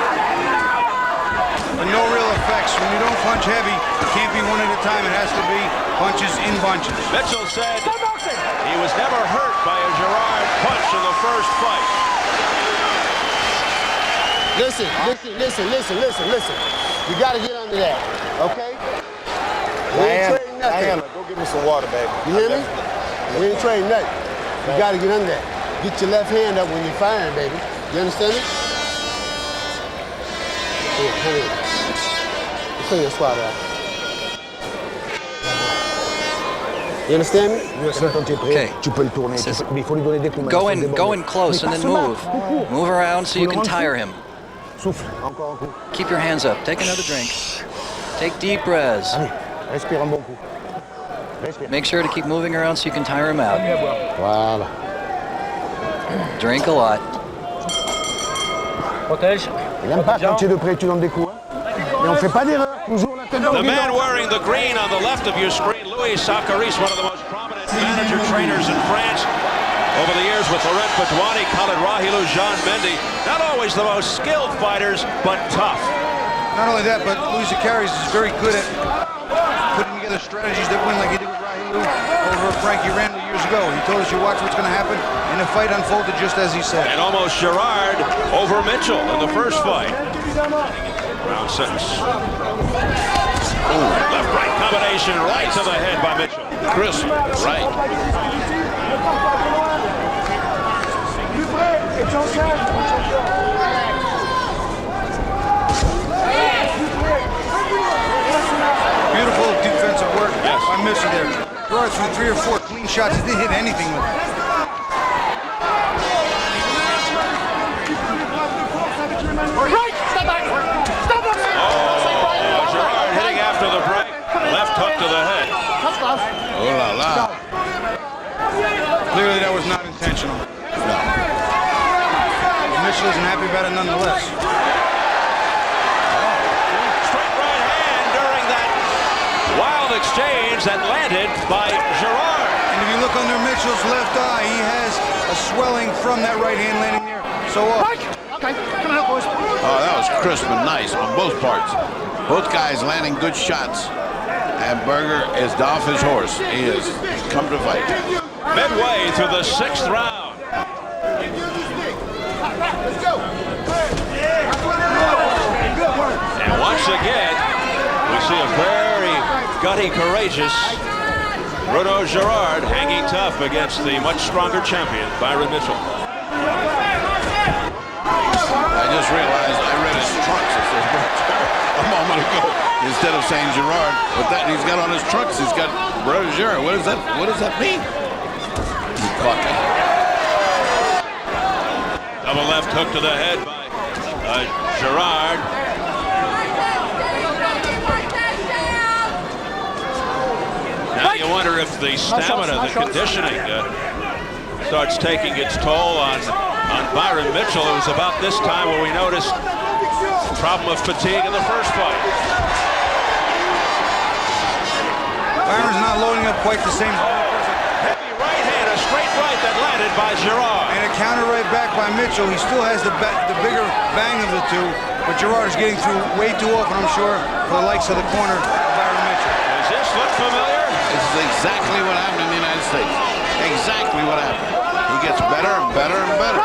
And no real effects. When you don't punch heavy, it can't be one at a time. It has to be punches in bunches. Mitchell said he was never hurt by a Girard punch in the first fight. Listen. You got to get under that, okay? We ain't trading nothing. Go get me some water, baby. You hear me? We ain't trading nothing. You got to get under that. Get your left hand up when you're firing, baby. You understand me? Here, clean your spot out. You understand me? Yes, sir. Quand tu es prêt, Okay. tu peux le tourner. Mais il faut lui donner des coups. Go in close and then move. Move around so you can tire him. Souffle. Encore un coup. Keep your hands up. Take another drink. Take deep breaths. Allez, respire un bon coup. Respire. Make sure to keep moving around so you can tire him out. Voilà. Drink a lot. Protège. Il n'aime pas quand tu es de près, tu donnes des coups. Hein. Mais on fait pas d'erreur. Toujours la tête dans le The man guidon. wearing the green on the left of your screen, Louis Saccaris, one of the most prominent manager trainers in France. Over the years with Laurent Badouani, Khalid Rahilou, Jean Mendy. Not always the most skilled fighters, but tough. Not only that, but Louis Saccaris is very good at putting together strategies that win, like he did with Rahilou over Frankie Randall years ago. He told us, you watch what's going to happen, and the fight unfolded just as he said. And almost Girard over Mitchell in the first fight. Round 6. Ooh, left-right combination right to the head by Mitchell. Crisp, right. Beautiful defensive work Yes. by Mitchell there. Girard threw 3 or 4 clean shots. He didn't hit anything with it. Girard hitting after the break. Left hook to the head. Oh la la. Clearly that was not intentional. Mitchell isn't happy about it nonetheless. Straight right hand during that wild exchange that landed by Girard. And if you look under Mitchell's left eye, he has a swelling from that right hand landing there. So Okay, come out, boys. Oh, that was crisp and nice on both parts. Both guys landing good shots. And Berger is off his horse. He has come to fight. Midway through the 6th round. And once again, we see a very gutty, courageous Bruno Girard hanging tough against the much stronger champion, Byron Mitchell. I just realized I read his trunks a moment ago instead of saying Girard. But that he's got on his trunks, he's got Bruno Girard. What does that mean? He caught me. Double left hook to the head by Girard. Now you wonder if the stamina, the conditioning starts taking its toll on Byron Mitchell. It was about this time when we noticed a problem of fatigue in the first fight. Byron's not loading up quite the same. Heavy right hand, a straight right that landed by Girard. And a counter right back by Mitchell. He still has the bigger bang of the two, but Girard is getting through way too often, I'm sure, for the likes of the corner of Byron Mitchell. Does this look familiar? This is exactly what happened in the United States. Exactly what happened. He gets better and better and better.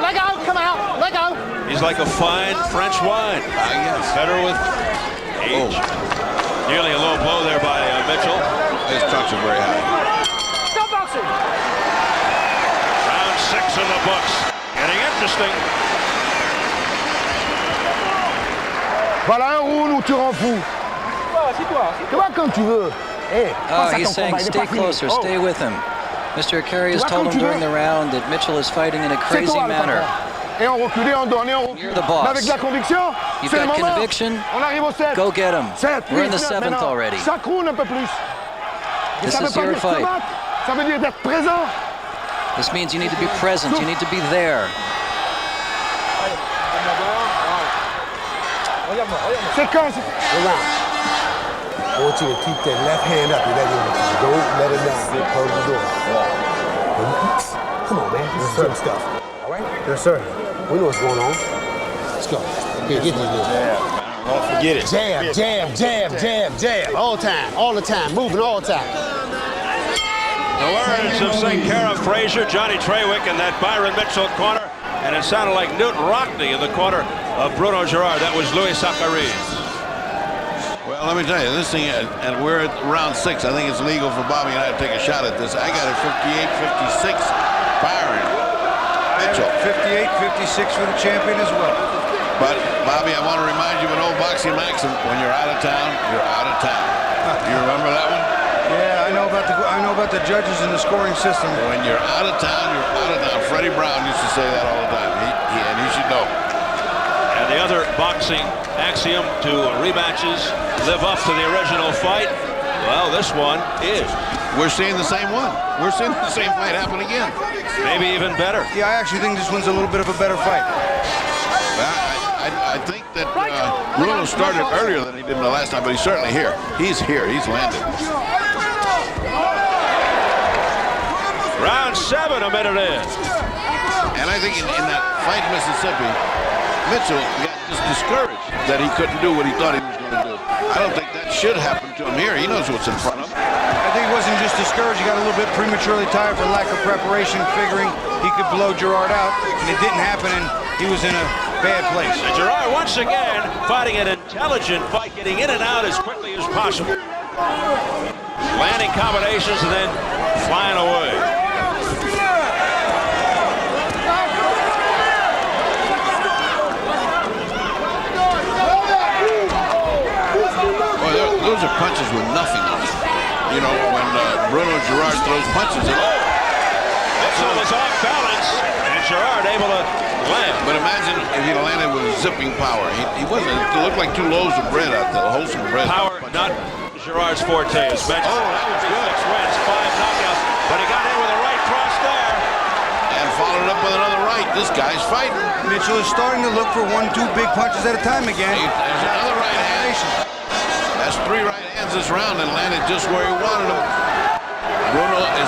Let go, come out, let go. He's like a fine French wine. Yes. Better with age. Nearly a low blow there by Mitchell. His trunks are very high. Stop boxing. Round 6 in the books. Getting interesting. Voilà un round où tu rends fou. Tu vois quand tu veux. Hey, Oh, he's saying stay closer, stay with him. Mr. Akari has told him during the round that Mitchell is fighting in a crazy manner. Et on recule, on donne, on recule. You're the boss. Mais avec la conviction, You've c'est le got moment. conviction. On arrive au 7. Go get him. 7, We're in the 8, 9, 7th maintenant. already. Chaque round un peu plus. Et This ça veut is pas your dire se fight. battre. Ça veut dire d'être présent. This means you need to be present. You need to be there. Séquence. Regarde. I want you to keep that left hand up. You let him. Don't let it down. Close the door. Come on, man. This is some stuff. All right? Yes, sir. We know what's going on. Let's go. Here, get these dudes. Don't forget it. Jab, jab, jab, jab, jab. All the time. Moving all the time. The words of St. Cara Frazier, Johnny Trawick in that Byron Mitchell corner. And it sounded like Newton Rockney in the corner of Bruno Girard. That was Louis Saccaris. Well, let me tell you, this thing, and we're at round 6. I think it's legal for Bobby and I to take a shot at this. I got it 58-56. Byron Mitchell. 58-56 for the champion as well. But, Bobby, I want to remind you of an old boxing maxim. When you're out of town, you're out of town. You remember that one? Yeah, I know about the judges and the scoring system. When you're out of town, you're out of town. Freddie Brown used to say that all the time. And he should know. And the other boxing axiom to rematches live up to the original fight. Well, this one is. We're seeing the same one. We're seeing the same fight happen again. Maybe even better. Yeah, I actually think this one's a little bit of a better fight. Well, I think that Bruno started earlier than he did the last time, but he's certainly here. He's here. He's landed. Round 7, a minute in. And I think in that fight in Mississippi, Mitchell got just discouraged that he couldn't do what he thought he was going to do. I don't think that should happen to him here. He knows what's in front of him. I think he wasn't just discouraged. He got a little bit prematurely tired for lack of preparation, figuring he could blow Girard out, and it didn't happen, and he was in a bad place. And Girard once again fighting an intelligent fight, getting in and out as quickly as possible. Landing combinations and then flying away. Those are punches with nothing on it. You know, when Bruno Girard throws punches, Mitchell was off balance, and Girard able to land. But imagine if he landed with zipping power. He wasn't. It looked like 2 loaves of bread out there, wholesome bread. Power, not Girard's forte. As mentioned. Oh, that was good. 6 wins, 5 knockouts, but he got in with a right cross there. And followed up with another right. This guy's fighting. Mitchell is starting to look for 1-2 big punches at a time again. There's another right hand. That's 3 right hands this round and landed just where he wanted them. Bruno is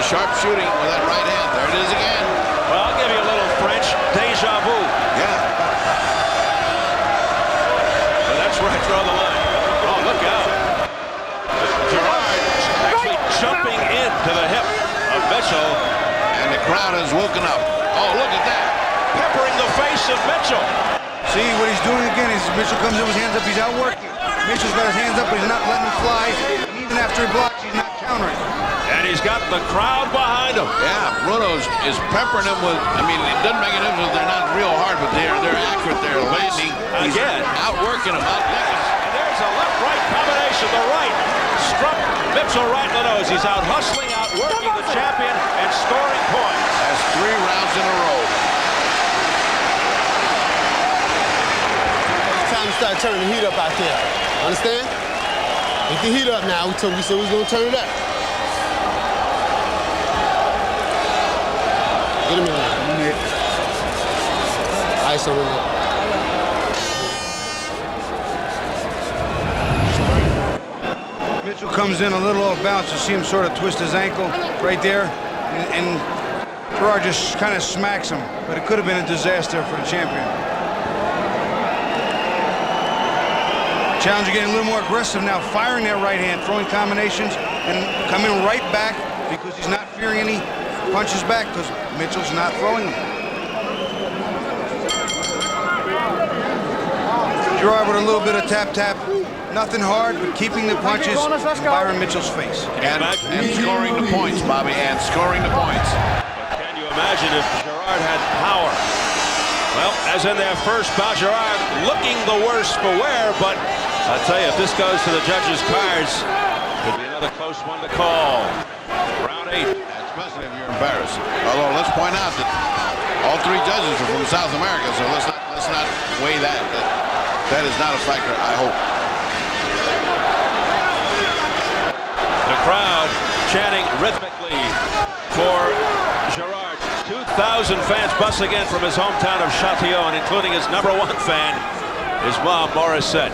sharp shooting with that right hand. There it is again. Well, I'll give you a little French deja vu. Yeah. But that's where I draw the line. Oh, look out. Girard actually jumping into the hip of Mitchell. And the crowd has woken up. Oh, look at that. Peppering the face of Mitchell. See what he's doing again is Mitchell comes in with his hands up, he's out working. Mitchell's got his hands up, but he's not letting them fly. And even after he blocks, he's not countering. And he's got the crowd behind him. Yeah, Bruno is peppering him with, I mean, it doesn't make a difference. They're not real hard, but they're accurate. They're landing. He's again. Outworking him, outletting. And there's a left-right combination. The right struck Mitchell right in the nose. He's out hustling, outworking the champion, and scoring points. That's 3 rounds in a row. Time to start turning the heat up out there. Understand? Get the heat up now. We said we was gonna turn it up. Get him in there. Ice on him. Mitchell comes in a little off balance. You see him sort of twist his ankle right there, and Girard just kind of smacks him. But it could have been a disaster for the champion. Challenger getting a little more aggressive now, firing that right hand, throwing combinations, and coming right back because he's not fearing any punches back because Mitchell's not throwing them. Girard with a little bit of tap-tap. Nothing hard, but keeping the punches in Byron Mitchell's face. And scoring the points, Bobby, and scoring the points. But can you imagine if Girard had power? Well, as in their first bout, Girard looking the worse for wear, but I'll tell you, if this goes to the judges' cards, could be another close one to call. Round 8. Especially if you're embarrassed. Although, let's point out that all 3 judges are from South America, so let's not weigh that. That is not a factor, I hope. The crowd chanting rhythmically for Girard. 2,000 fans bustling in from his hometown of Châtillon, including his #1 fan, his mom, Morissette.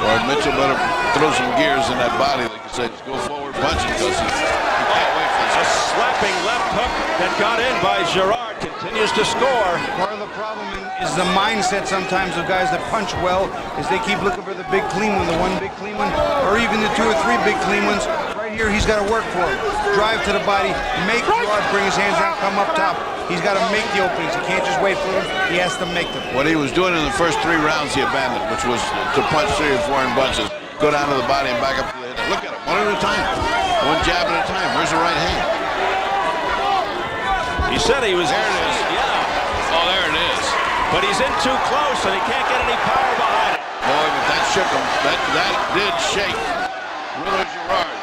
Or Mitchell better throw some gears in that body, like you said. Just go forward punching because he can't wait for this. A slapping left hook that got in by Girard continues to score. Part of the problem is the mindset sometimes of guys that punch well is they keep looking for the big clean one, the one big clean one, or even the 2 or 3 big clean ones. Right here, he's got to work for him. Drive to the body, make Girard bring his hands down, come up top. He's got to make the openings. He can't just wait for them. He has to make them. What he was doing in the first 3 rounds, he abandoned, which was to punch 3 or 4 in bunches, go down to the body and back up to the head. Look at him, one at a time. One jab at a time. Where's the right hand? He said he was... There it is. Yeah. Oh, there it is. but he's in too close and he can't get any power behind it. Boy, but that shook him. That did shake Bruno Girard.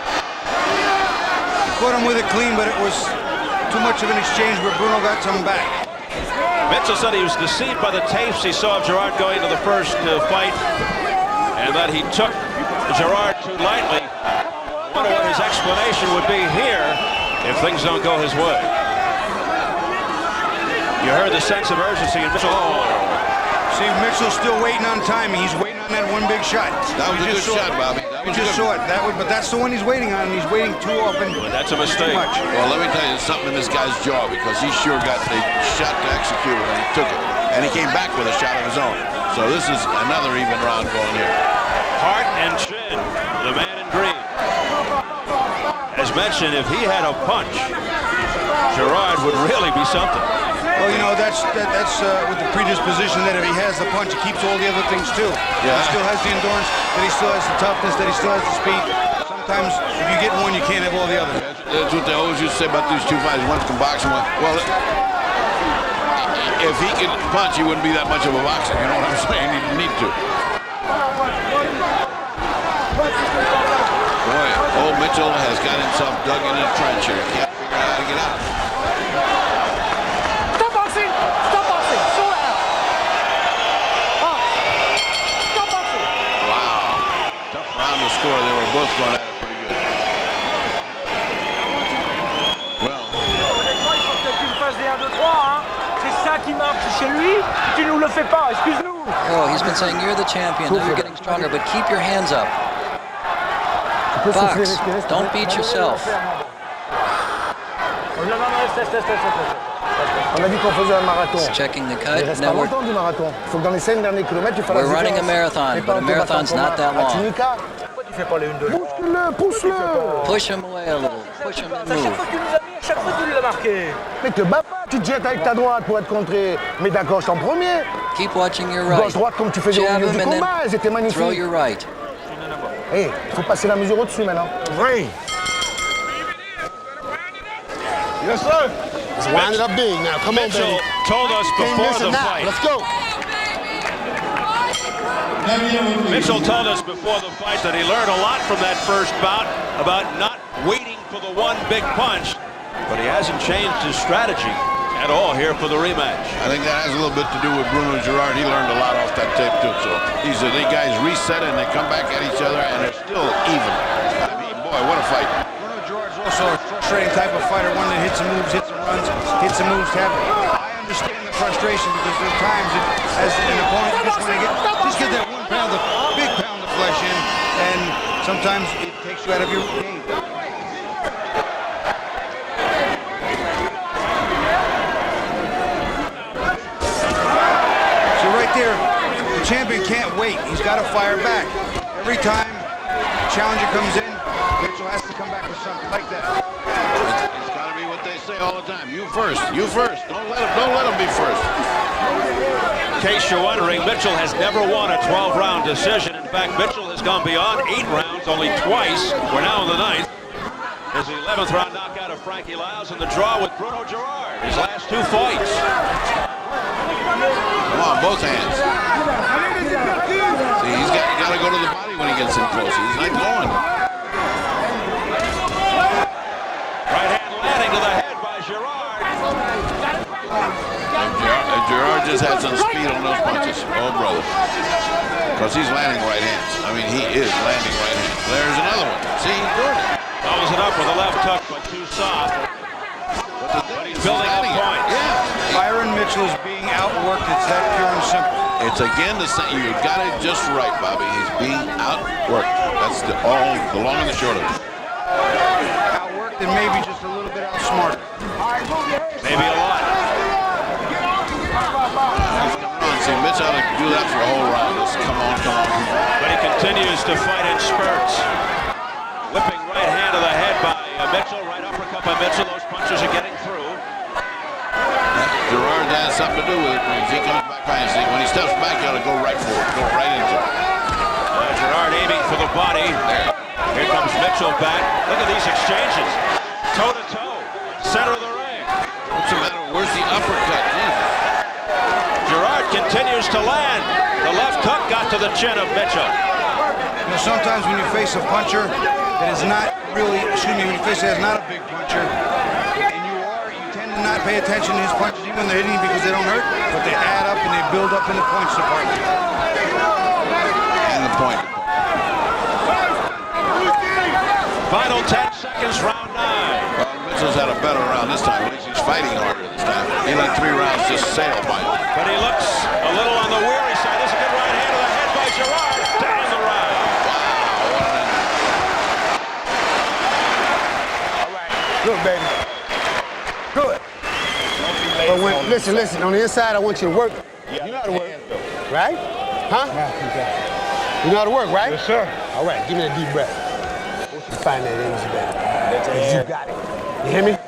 Caught him with it clean, but it was too much of an exchange where Bruno got some back. Mitchell said he was deceived by the tapes he saw of Girard going to the first fight, and that he took Girard too lightly. I wonder what his explanation would be here if things don't go his way. You heard the sense of urgency in Mitchell. See, Mitchell's still waiting on timing. He's waiting on that one big shot. That was a good shot, Bobby. We just saw it. But that's the one he's waiting on, and he's waiting too often. But that's a mistake. Well, let me tell you, there's something in this guy's jaw, because he sure got the shot to execute it, and he took it. And he came back with a shot of his own. So this is another even round going here. Heart and chin, the man in green. As mentioned, if he had a punch, Girard would really be something. Well, you know, that's with the predisposition that if he has the punch, he keeps all the other things too. Yeah. He still has the endurance, that he still has the toughness, that he still has the speed. Sometimes if you get one, you can't have all the others. That's what they always used to say about these two fighters. One can box and one. Well, if he could punch, he wouldn't be that much of a boxer. You know what I'm saying? He didn't need to. Boy, old Mitchell has got himself dug in a trench here. He can't figure out how to get out. Stop boxing! Stop boxing! Sort it out! Stop boxing! Wow. Tough round to score. They were both going at it pretty good. Well. C'est ça qui marche chez lui. Tu nous le fais pas. Excuse-nous. Oh, he's been saying you're the champion. Now you're getting stronger, but keep your hands up. Box. Don't beat yourself. On a dit qu'on faisait un marathon. He's checking the Il cut. reste Now pas longtemps du marathon. Il faut que dans les 5 derniers kilomètres, tu fasses la we're différence. running a marathon, but a marathon's not that long. Pourquoi tu fais pas les une de Pousse-le, pousse-le. Push him away a little. Push him and À chaque move. fois que tu nous as mis, à chaque fois tu l'as marqué. Mais te bats pas, tu te jettes avec ta droite pour être contré. Mais ta gauche en premier. Keep watching your right. Gauche-droite comme tu faisais au Jab milieu him du and combat, then c'était magnifique. throw your right. Hey, il faut passer la mesure au-dessus maintenant. Oui. Yes, sir. Let's wind it up big now. Come on, Mitchell baby. told us Can't before miss the it now. fight. Let's go. Mitchell told us before the fight that he learned a lot from that first bout about not waiting for the one big punch, but he hasn't changed his strategy at all here for the rematch. I think that has a little bit to do with Bruno Girard. He learned a lot off that tape too. So these guys reset and they come back at each other and they're still even. I mean, boy, what a fight. Bruno Girard's also a frustrating type of fighter, one that hits and moves, hits and runs, hits and moves. I understand the frustration because there are times that, as an opponent, you just want to get that 1 pound, big pound of flesh in, and sometimes it takes you out of your game. So right there, the champion can't wait. He's got to fire back. Every time the challenger comes in, Mitchell has to come back with something like that. It's got to be what they say all the time. You first. You first. Don't let him be first. In case you're wondering, Mitchell has never won a 12-round decision. In fact, Mitchell has gone beyond 8 rounds only twice. We're now in the 9th. His 11th round knockout of Frankie Lyles and the draw with Bruno Girard. His last 2 fights. Come on, both hands. See, he's got to go to the body when he gets in close. He's not going. Right hand landing to the head by Girard. Girard just had some speed on those punches. Oh, brother. Because he's landing right hands. I mean, he is landing right hands. There's another one. See, he's doing it. Follows it up with a left hook, but too soft. But he's building up points. Yeah. Byron Mitchell is being outworked. It's that pure and simple. It's again the same. You got it just right, Bobby. He's being outworked. That's the long and the short of it. Outworked and maybe just a little bit outsmarted. Maybe a lot. See, Mitch ought to do that for a whole round. Just come on. But he continues to fight in spurts. Whipping right hand to the head by Mitchell. Right uppercut by Mitchell. Those punches are getting through. Girard has something to do with it. When he comes back behind, see, when he steps back, he ought to go right for it. Go right into it. Girard aiming for the body. There. Here comes Mitchell back. Look at these exchanges. Toe to toe. Center of the ring. What's the matter? Where's the uppercut? Jesus. Girard can continues to land. The left hook got to the chin of Mitchell. You know, sometimes when you face a puncher that is not really, when you face that's not a big puncher, and you tend to not pay attention to his punches even when they're hitting because they don't hurt, but they add up and they build up in the punch department. And the point. Final 10 seconds, round 9. Well, Mitchell's had a better round this time. At least he's fighting harder this time. He let 3 rounds just sail by him. But he looks a little on the weary side. This is a good right hand to the head by Girard. Down the round. All right. Good, baby. Good. But when, listen, on the inside, I want you to work. You know how to work, right? Huh? You know how to work, right? Yes, sir. All right, give me a deep breath. I want you to find that energy, baby. You got it. You hear me?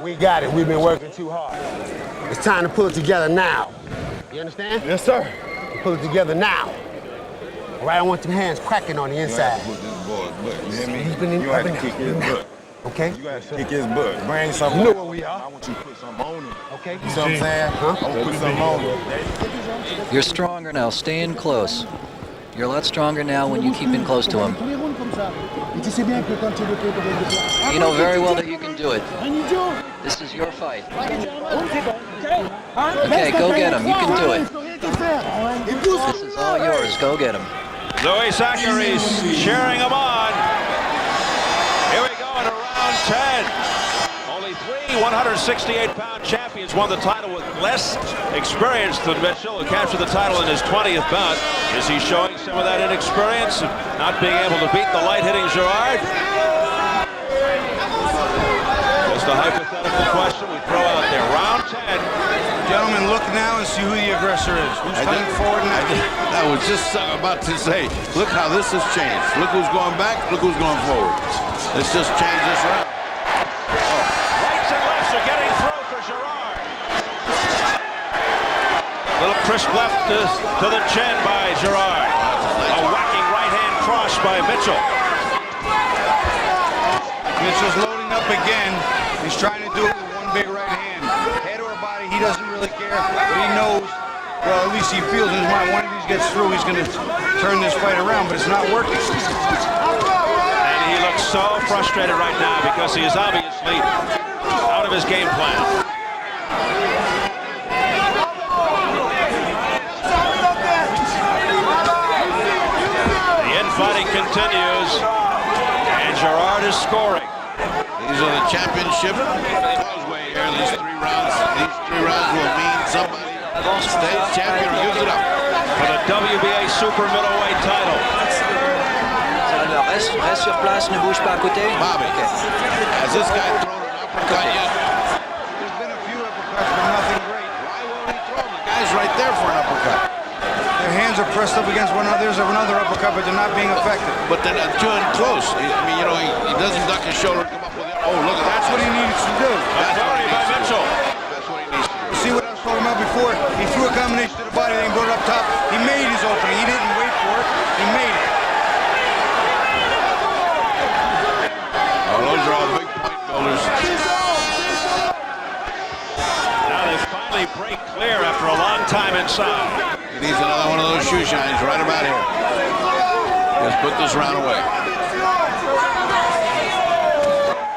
We got it. We've been working too hard. It's time to pull it together now. You understand? Yes, sir. Pull it together now. All right, I want them hands cracking on the inside. You hear me? He's been in, you have to kick his butt. Okay? You got to kick his butt. Bring something. You know where we are. I want you to put something on him. Okay? You see what I'm saying? Huh? I want to put something on him. You're stronger now. Stay in close. You're a lot stronger now when you keep in close to him. You know very well that you can do it. This is your fight. Okay, go get him. You can do it. This is all yours. Go get him. Louis Zachary's cheering him on. Here we go into round 10. Only 3 168-pound champions won the title with less experience than Mitchell, who captured the title in his 20th bout. Is he showing some of that inexperience of not being able to beat the light-hitting Girard? Just a hypothetical question we throw out there. Round 10. Gentlemen, look now and see who the aggressor is. Who's coming forward now? I was just about to say, look how this has changed. Look who's going back, look who's going forward. Let's just change this round. Rights and lefts are getting through for Girard. Little crisp left to the chin by Girard. A whacking right-hand cross by Mitchell. Mitchell's loading up again. He's trying to do it with one big right hand. Head or body, he doesn't really care, but he knows, well, at least he feels in his mind, one of these gets through, he's going to turn this fight around, but it's not working. And he looks so frustrated right now because he is obviously out of his game plan. The infighting continues, and Girard is scoring. These are the championship causeway here. These 3 rounds. These 3 rounds will mean somebody stays champion or gives it up. For the WBA super middleweight title. Alors, reste sur place, ne bouge pas à côté. Bobby, has this guy thrown an uppercut yet? There's been a few uppercuts, but nothing great. Why won't he throw him? The guy's right there for an uppercut. Their hands are pressed up against one another. There's another uppercut, but they're not being effective. But they're not too close. I mean, you know, he doesn't duck his shoulder and come up with it. Oh, look at that. That's what he needs to do. Authority by Mitchell. That's what he needs to do. See what I was talking about before? He threw a combination to the body, then brought it up top. He made his opening. He didn't wait for it. He made it. Oh, those are all big point builders. Now they finally break clear after a long time inside. He needs another one of those shoe shines right about here. Just put this round away.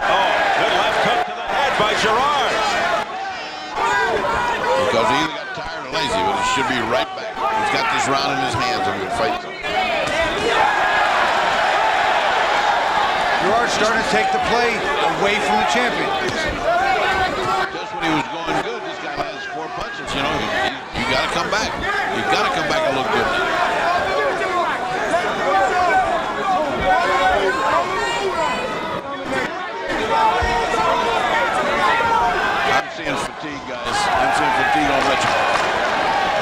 Oh, good left hook to the head by Girard. Because he either got tired or lazy, but he should be right back. He's got this round in his hands and will fight them. Girard's starting to take the play away from the champion. Just when he was going good, this guy has 4 punches. You know, you got to come back. You got to come back and look good. I'm seeing fatigue, guys. I'm seeing fatigue on Mitchell.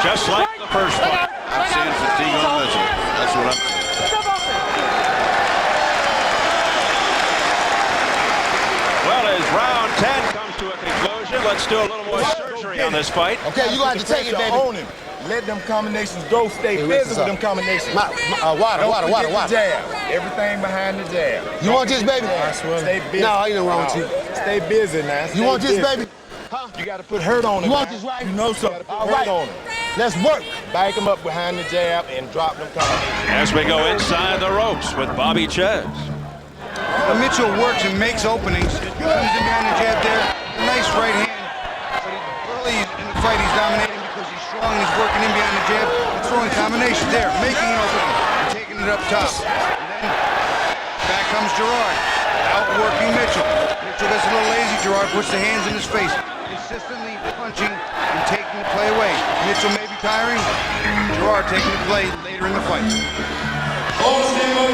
Just like the first one. I'm seeing fatigue on Mitchell. That's what I'm seeing. Well, as round 10 comes to a conclusion, let's do a little more surgery on this fight. Okay, you got to take it, baby. Own him. Let them combinations go. Stay busy with them combinations. Water. Jab. Everything behind the jab. You want this, baby? Stay busy. No, ain't nothing wrong with you. Stay busy now. You want this, baby? You got to put hurt on him. You want this, right? You know something. Put hurt on him. Let's work. Back him up behind the jab and drop them combinations. As we go inside the ropes with Bobby Ches. Mitchell works and makes openings. Comes in behind the jab there. Nice right hand. But early in the fight, he's dominating because he's strong and he's working in behind the jab and throwing combinations there, making an opening and taking it up top. And then back comes Girard, outworking Mitchell. Mitchell gets a little lazy. Girard puts the hands in his face, consistently punching and taking the play away. Mitchell may be tiring. Girard taking the play later in the fight.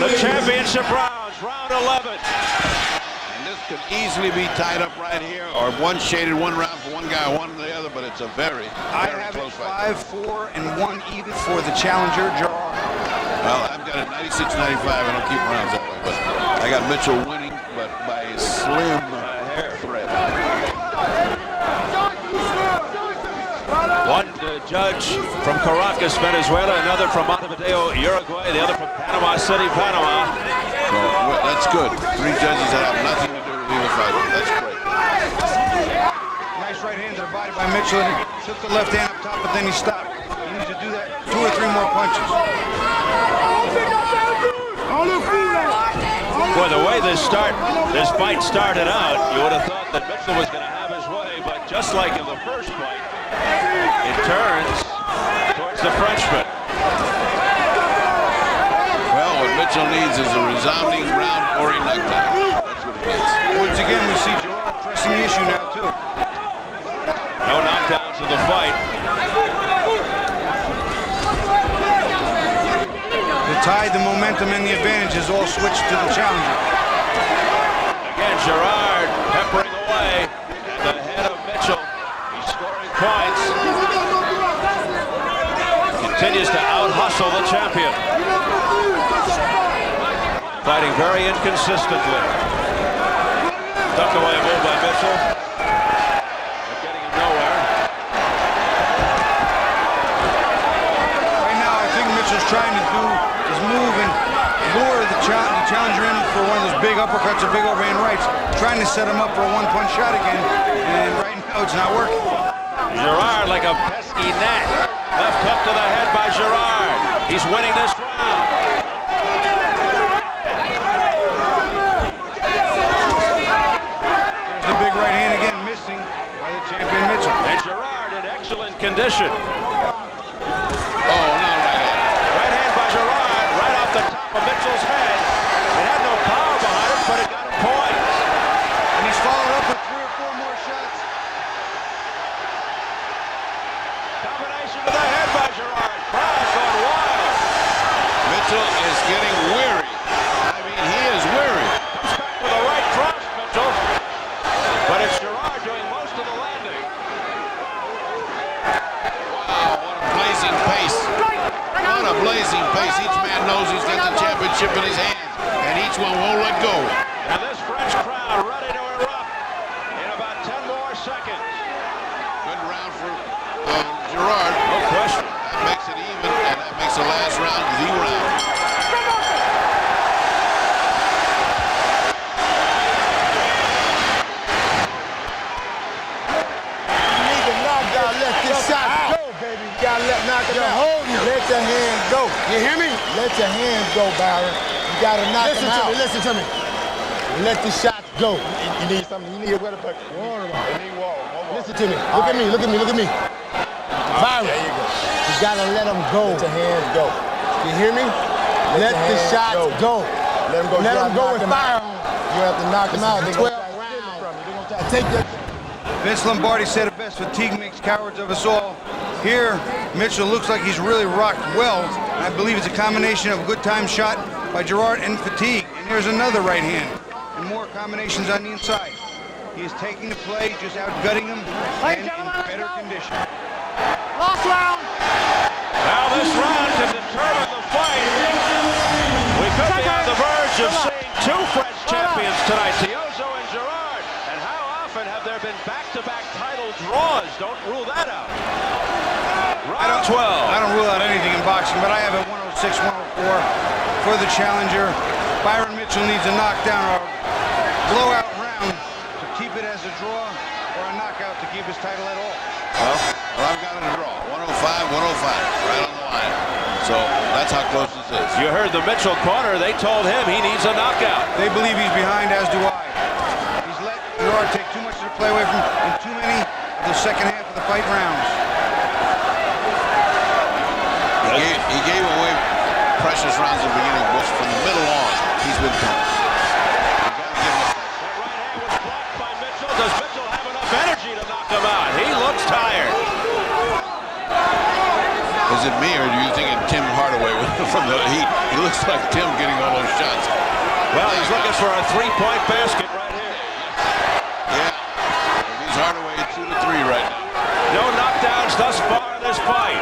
The championship rounds, round 11. And this could easily be tied up right here, or one shaded one round for one guy, one for the other, but it's a very, very close fight. 5-4 and 1 even for the challenger, Girard. Well, I've got it 96-95. I don't keep rounds that way, but I got Mitchell winning, but by a slim hair thread. One judge from Caracas, Venezuela, another from Montevideo, Uruguay, the other from Panama City, Panama. Well, that's good. 3 judges that have nothing to do with either fight. That's great. Nice right hand to the body by Mitchell. And he took the left hand up top, but then he stopped. He needs to do that 2 or 3 more punches. Boy, the way this fight started out, you would have thought that Mitchell was going to have his way, but just like in the first fight, it turns towards the Frenchman. Well, what Mitchell needs is a resounding round or a knockdown. That's what he needs. Once again, we see Girard pressing the issue now, too. No knockdowns in the fight. The tide, the momentum, and the advantage is all switched to the challenger. Again, Girard peppering away at the head of Mitchell. He's scoring points. Continues to out-hustle the champion. Fighting very inconsistently. Duck away move by Mitchell. But getting him nowhere. Right now, I think Mitchell's trying to do his move and lure the challenger in for one of those big uppercuts or big overhand rights, trying to set him up for a one-punch shot again, and right now it's not working. Girard like a pesky gnat. Left hook to the head by Girard. He's winning this round. There's the big right hand again, missing by the champion Mitchell. And Girard in excellent condition. Oh, no, right hand. Right hand by Girard, right off the top of Mitchell's head. It had no power behind it, but it got him points. And he's followed up with 3 or 4 more shots. Combination to the head by Girard. Crowd going wild. Mitchell is getting weary. I mean, he is weary. Comes back with a right cross, Mitchell. But it's Girard doing most of the landing. Wow, what a blazing pace. What a blazing pace. Each man knows he's got the championship in his hands, and each one won't let go. And this French crowd ready to erupt in about 10 more seconds. Good round for Girard. No question. That makes it even, and that makes the last round the round. You need to knock down, let this shot go, baby. You gotta knock it out. Let your hands go. You hear me? Let your hands go, Byron. You gotta knock them out. Listen to me. Let the shots go. You need something. You need a weather bucket. Water. Listen to me. Look at me. Look at me. Look at me. Byron. There you go. You gotta let them go. Let your hands go. You hear me? Let the shots go. Let them go. Let them go with fire. You have to knock them out. They're 12 rounds. They're gonna try to take that. Vince Lombardi said it best, fatigue makes cowards of us all. Here, Mitchell looks like he's really rocked well. And I believe it's a combination of a good time shot by Girard and fatigue. And here's another right hand. And more combinations on the inside. He is taking the play, just outgutting him, and in better condition. Last round. Now this round to determine the fight. We could be on the verge of seeing 2 French champions tonight, Tiozo and Girard. And how often have there been back-to-back title draws? Don't rule that out. Round 12. I don't rule out anything in boxing, but I have a 106, 104 for the challenger. Byron Mitchell needs a knockdown or a blowout round to keep it as a draw. or a knockout to keep his title at all. Well, I've got it a draw. 105, 105, right on the line. So that's how close this is. You heard the Mitchell corner. They told him he needs a knockout. They believe he's behind, as do I. He's let Girard take too much of the play away from him in too many of the second half of the fight rounds. He gave away precious rounds at the beginning, which from the middle on, he's been coming. Does Mitchell have enough energy to knock him out? He looks tired. Is it me, or do you think it's Tim Hardaway from the heat? He looks like Tim getting all those shots. Well, he's looking for a three-point basket right here. Yeah. He's Hardaway at 2 to 3 right now. No knockdowns thus far in this fight.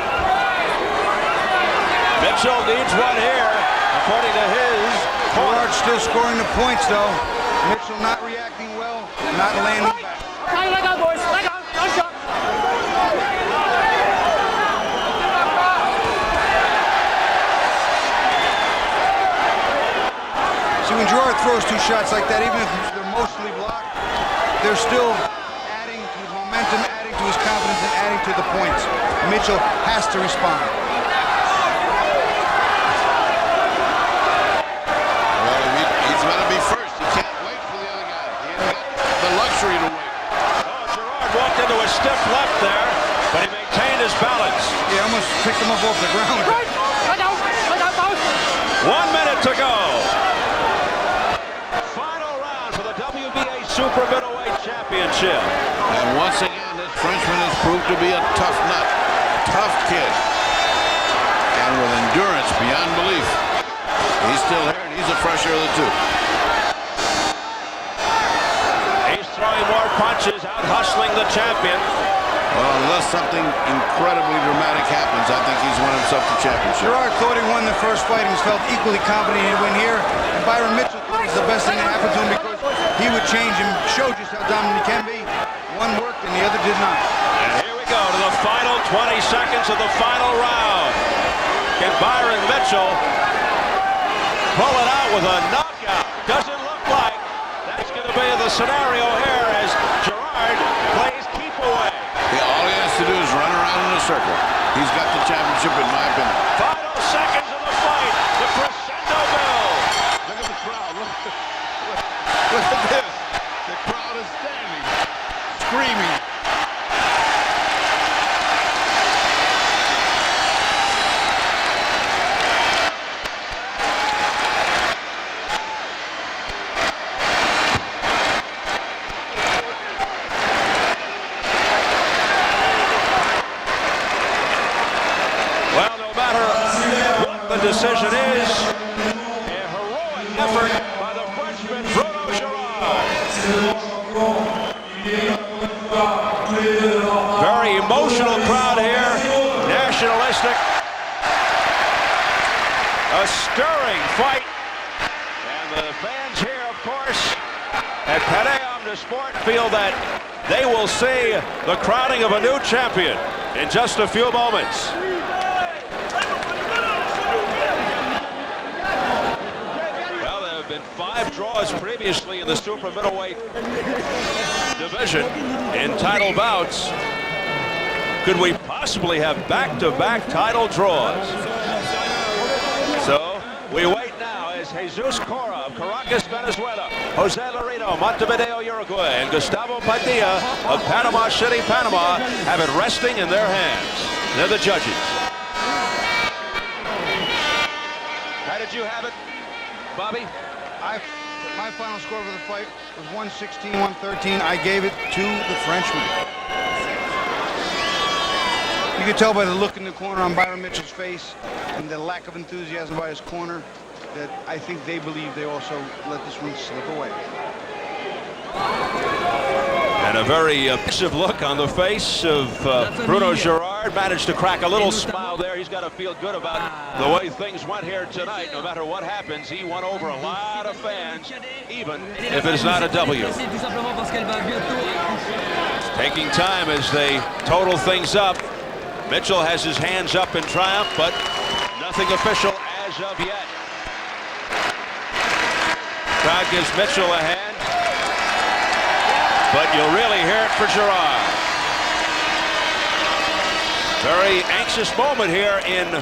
Mitchell needs one here, according to his. Girard still scoring the points, though. Mitchell not reacting well, not landing back. Let go, boys. Let go. No shot. See, when Girard throws two shots like that, even if they're mostly blocked, they're still adding to his momentum, adding to his confidence, and adding to the points. Mitchell has to respond. Well, he's going to be first. He can't wait for the other guy. He ain't got the luxury to wait. Oh, Girard walked into a stiff left there, but he maintained his balance. He almost picked him up off the ground. Let go, boys. 1 minute to go. Final round for the WBA Super Middleweight Championship. And once again, this Frenchman has proved to be a tough nut. Tough kid. And with endurance beyond belief. He's still here, and he's the fresher of the two. He's throwing more punches, out hustling the champion. Well, unless something incredibly dramatic happens, I think he's won himself the championship. Girard thought he won the first fight and felt equally confident he'd win here. And Byron Mitchell thought it was the best thing that happened to him because he would change him, show just how dominant he can be. One worked and the other did not. And here we go to the final 20 seconds of the final round. Can Byron Mitchell pull it out with a knockout? Doesn't look like that's going to be the scenario here as Girard plays keep away. All he has to do is run around in a circle. He's got the championship, in my opinion. Final seconds of the fight. The crescendo build. Look at the crowd. Look at this. The crowd is standing, screaming. Decision is a heroic effort by the Frenchman Bruno Girard. Very emotional crowd here, nationalistic. A stirring fight. And the fans here, of course, at Palais de Sport feel that they will see the crowning of a new champion in just a few moments. Been 5 draws previously in the super middleweight division in title bouts. Could we possibly have back-to-back title draws? So we wait now as Jesus Cora of Caracas, Venezuela, Jose Larino, Montevideo, Uruguay, and Gustavo Padilla of Panama City, Panama have it resting in their hands. They're the judges. How did you have it, Bobby? My final score for the fight was 116-113. I gave it to the Frenchman. You can tell by the look in the corner on Byron Mitchell's face and the lack of enthusiasm by his corner that I think they believe they also let this one slip away. And a very aggressive look on the face of Bruno Girard. Managed to crack a little smile there. He's got to feel good about the way things went here tonight. No matter what happens, he won over a lot of fans, even if it's not a W. Taking time as they total things up. Mitchell has his hands up in triumph, but nothing official as of yet. Crowd gives Mitchell a hand. but you'll really hear it for Girard. Very anxious moment here in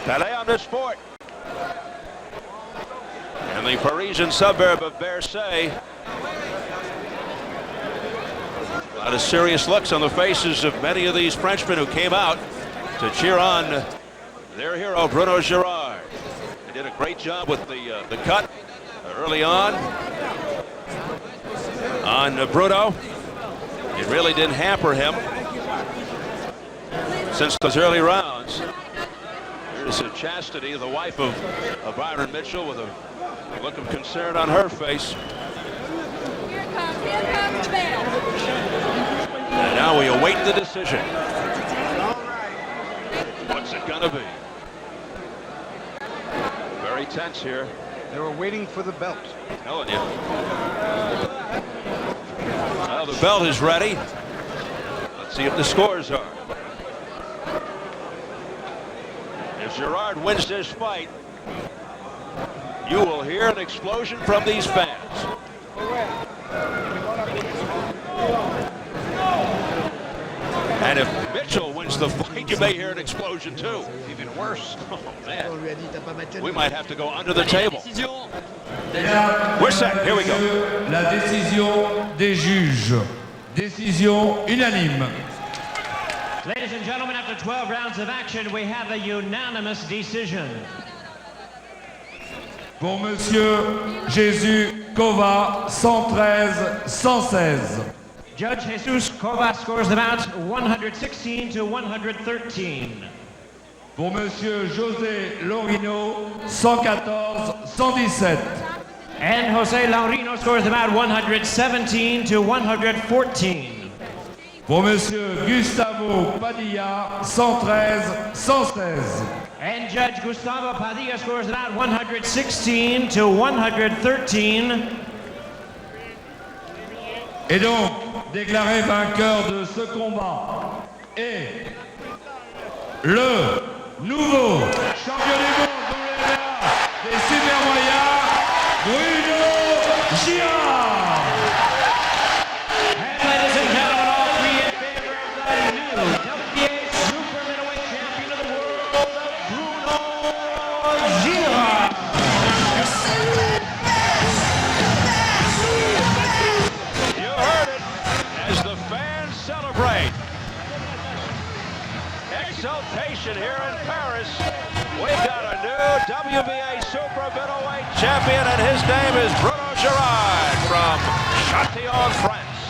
Palais-on-the-Sport, in the Parisian suburb of Versailles. A lot of serious looks on the faces of many of these Frenchmen who came out to cheer on their hero, Bruno Girard. They did a great job with the cut early on Bruno. It really didn't hamper him since those early rounds. Here's Chastity, the wife of Byron Mitchell, with a look of concern on her face. Here comes the bell. And now we await the decision. What's it gonna be? Very tense here. They were waiting for the belt. I'm telling you. Now the belt is ready. Let's see if the scores are. If Girard wins this fight, you will hear an explosion from these fans. And if Mitchell wins the fight, you may hear an explosion too. Even worse. Oh, man. We might have to go under the table. We're set. Here we go. La décision des juges. Décision unanime. Ladies and gentlemen, after 12 rounds of action, we have a unanimous decision. Pour Monsieur Jésus Kova, 113-116. Judge Jesus Kova scores the bout 116 to 113. Pour Monsieur José Laurino, 114-117. And Jose Laurino scores the bout 117 to 114. Pour Monsieur Gustavo Padilla, 113-116. And Judge Gustavo Padilla scores it out 116 to 113. Et donc, déclaré vainqueur de ce combat est le nouveau champion du monde WBA des super moyens, Bruno Girard. And ladies and gentlemen, all three in favor of the new WBA super middleweight champion of the world, Bruno Girard. You heard it as the fans celebrate. Exultation here in Paris. We've got a new WBA super middleweight champion, and his name is Bruno Girard from Châtillon, France.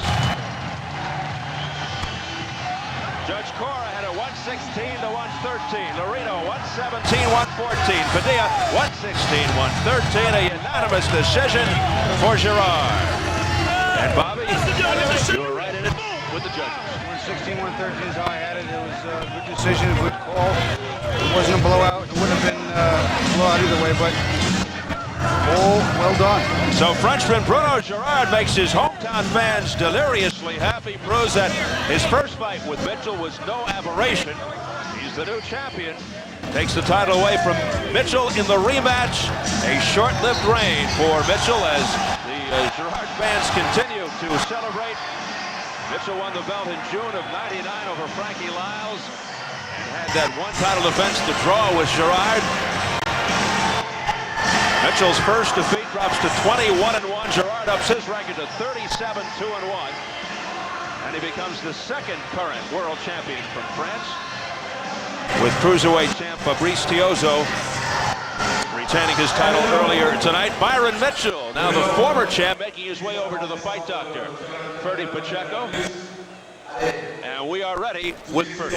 Judge Cora had a 116 to 113. Laurino 117, 114. Padilla 116, 113. A unanimous decision for Girard. And Bobby, you were right in it with the judges. 116, 113 is how I had it. It was a good decision, a good call. It wasn't a blowout. It wouldn't have been a blowout either way, but all well done. So Frenchman Bruno Girard makes his hometown fans deliriously happy, proves that his first fight with Mitchell was no aberration. He's the new champion. Takes the title away from Mitchell in the rematch. A short-lived reign for Mitchell as the Girard fans continue to celebrate. Mitchell won the belt in June of '99 over Frankie Lyles and had that one title defense to draw with Girard. Mitchell's first defeat drops to 21-1. Girard ups his record to 37-2-1. And he becomes the second current world champion from France, with cruiserweight champ Fabrice Tiozzo retaining his title earlier tonight. Byron Mitchell, now the former champ, making his way over to the fight doctor, Ferdy Pacheco. And we are ready with Ferdy.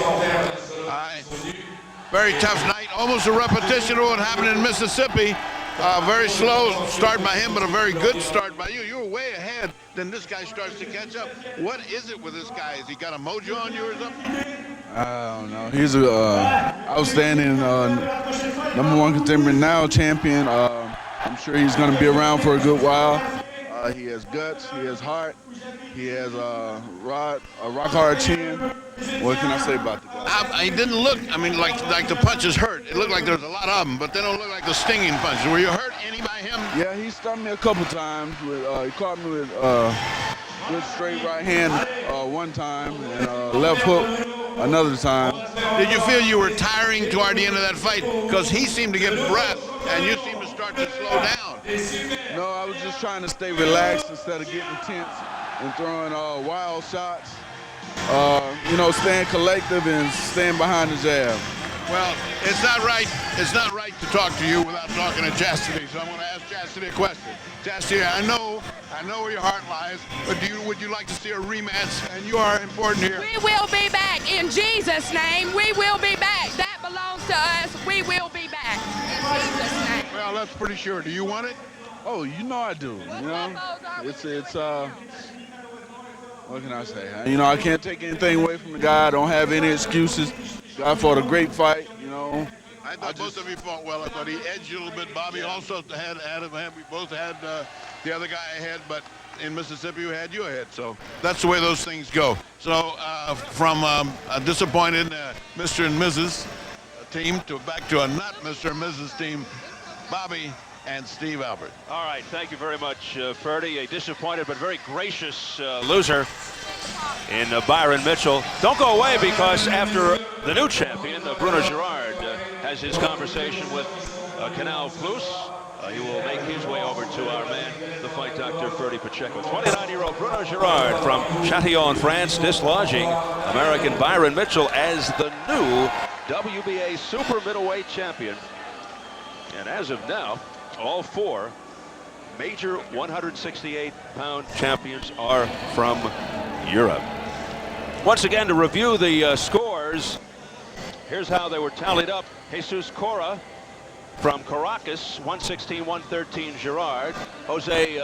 Very tough night, almost a repetition of what happened in Mississippi. Very slow start by him, but a very good start by you. You were way ahead, then this guy starts to catch up. What is it with this guy? Has he got a mojo on you or something? I don't know. He's a outstanding #1 contender now champion. I'm sure he's going to be around for a good while. He has guts. He has heart. He has a rock hard chin. What can I say about the guy? He didn't look, I mean, like the punches hurt. It looked like there was a lot of them, but they don't look like the stinging punches. Were you hurt any by him? Yeah, he stunned me a couple times. He caught me with good straight right hand one time and left hook another time. Did you feel you were tiring toward the end of that fight? Because he seemed to get breath, and you seemed to start to slow down. No, I was just trying to stay relaxed instead of getting tense and throwing wild shots. You know, staying collective and staying behind the jab. Well, it's not right. It's not right to talk to you without talking to Chastity. So I'm going to ask Chastity a question. Chastity, I know where your heart lies, but would you like to see a rematch? And you are important here. We will be back in Jesus' name. We will be back. That belongs to us. We will be back in Jesus' name. Well, that's pretty sure. Do you want it? Oh, you know I do. You know, it's what can I say? You know, I can't take anything away from the guy. I don't have any excuses. I fought a great fight, you know. I thought both of you fought well. I thought he edged you a little bit. Bobby also had we both had the other guy ahead, but in Mississippi we had you ahead. So that's the way those things go. So from a disappointed Mr. and Mrs. team to back to a not Mr. and Mrs. team, Bobby and Steve Albert. All right, thank you very much, Ferdy. A disappointed but very gracious loser in Byron Mitchell. Don't go away, because after the new champion, Bruno Girard, has his conversation with Canal Plus, he will make his way over to our man, the fight doctor, Ferdy Pacheco. 29-year-old Bruno Girard from Châtillon, France, dislodging American Byron Mitchell as the new WBA super middleweight champion. And as of now, all four major 168-pound champions are from Europe. Once again, to review the scores, here's how they were tallied up. Jesus Cora from Caracas, 116-113 Girard. Jose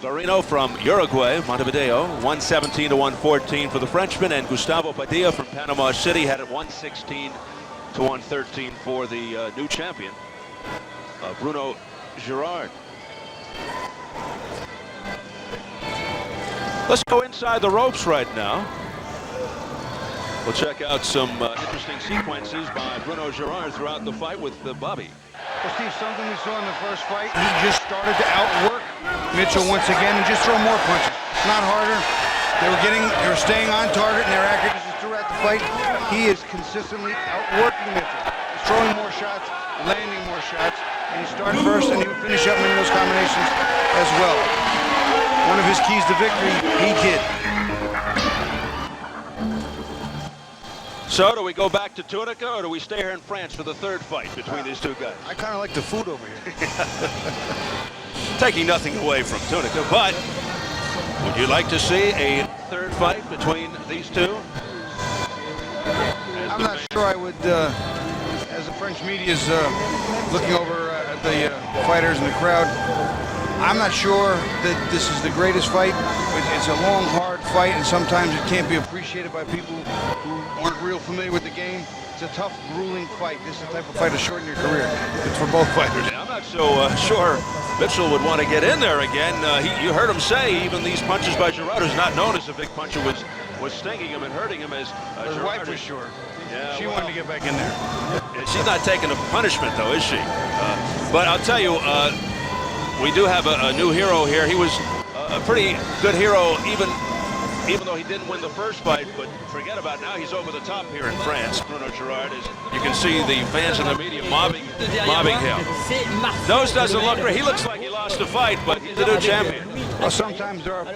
Guarino from Uruguay, Montevideo, 117-114 for the Frenchman. And Gustavo Padilla from Panama City had it 116-113 for the new champion, Bruno Girard. Let's go inside the ropes right now. We'll check out some interesting sequences by Bruno Girard throughout the fight with Bobby. Well, Steve, something we saw in the first fight, he just started to outwork Mitchell once again and just throw more punches. It's not harder. They were staying on target, and their accuracy throughout the fight. He is consistently outworking Mitchell. He's throwing more shots, landing more shots, and he started first, and he would finish up many of those combinations as well. One of his keys to victory, he did. So do we go back to Tunica, or do we stay here in France for the third fight between these two guys? I kind of like the food over here. Taking nothing away from Tunica, but would you like to see a third fight between these two? I'm not sure I would, as the French media is looking over at the fighters in the crowd, I'm not sure that this is the greatest fight. It's a long, hard fight, and sometimes it can't be appreciated by people who aren't real familiar with the game. It's a tough, grueling fight. This is the type of fight to shorten your career. It's for both fighters. Yeah, I'm not so sure Mitchell would want to get in there again. You heard him say even these punches by Girard, who's not known as a big puncher, was stinging him and hurting him. As his Girard wife was sure. Yeah, she wanted to get back in there. She's not taking a punishment, though, is she? But I'll tell you, we do have a new hero here. He was a pretty good hero, even though he didn't win the first fight. But forget about it. Now he's over the top here in France. Bruno Girard, as you can see the fans in the media mobbing him. Nose doesn't look great. He looks like he lost the fight, but he's the new champion. Well, sometimes there are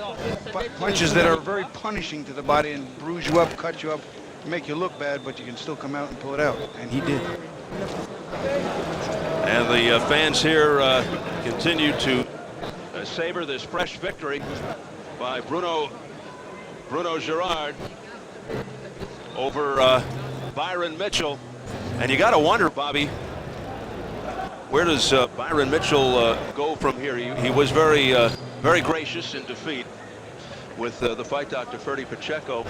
punches that are very punishing to the body and bruise you up, cut you up, make you look bad, but you can still come out and pull it out, and he did. And the fans here continue to savor this fresh victory by Bruno Girard over Byron Mitchell. And you got to wonder, Bobby, where does Byron Mitchell go from here? He was very gracious in defeat with the fight doctor, Ferdy Pacheco.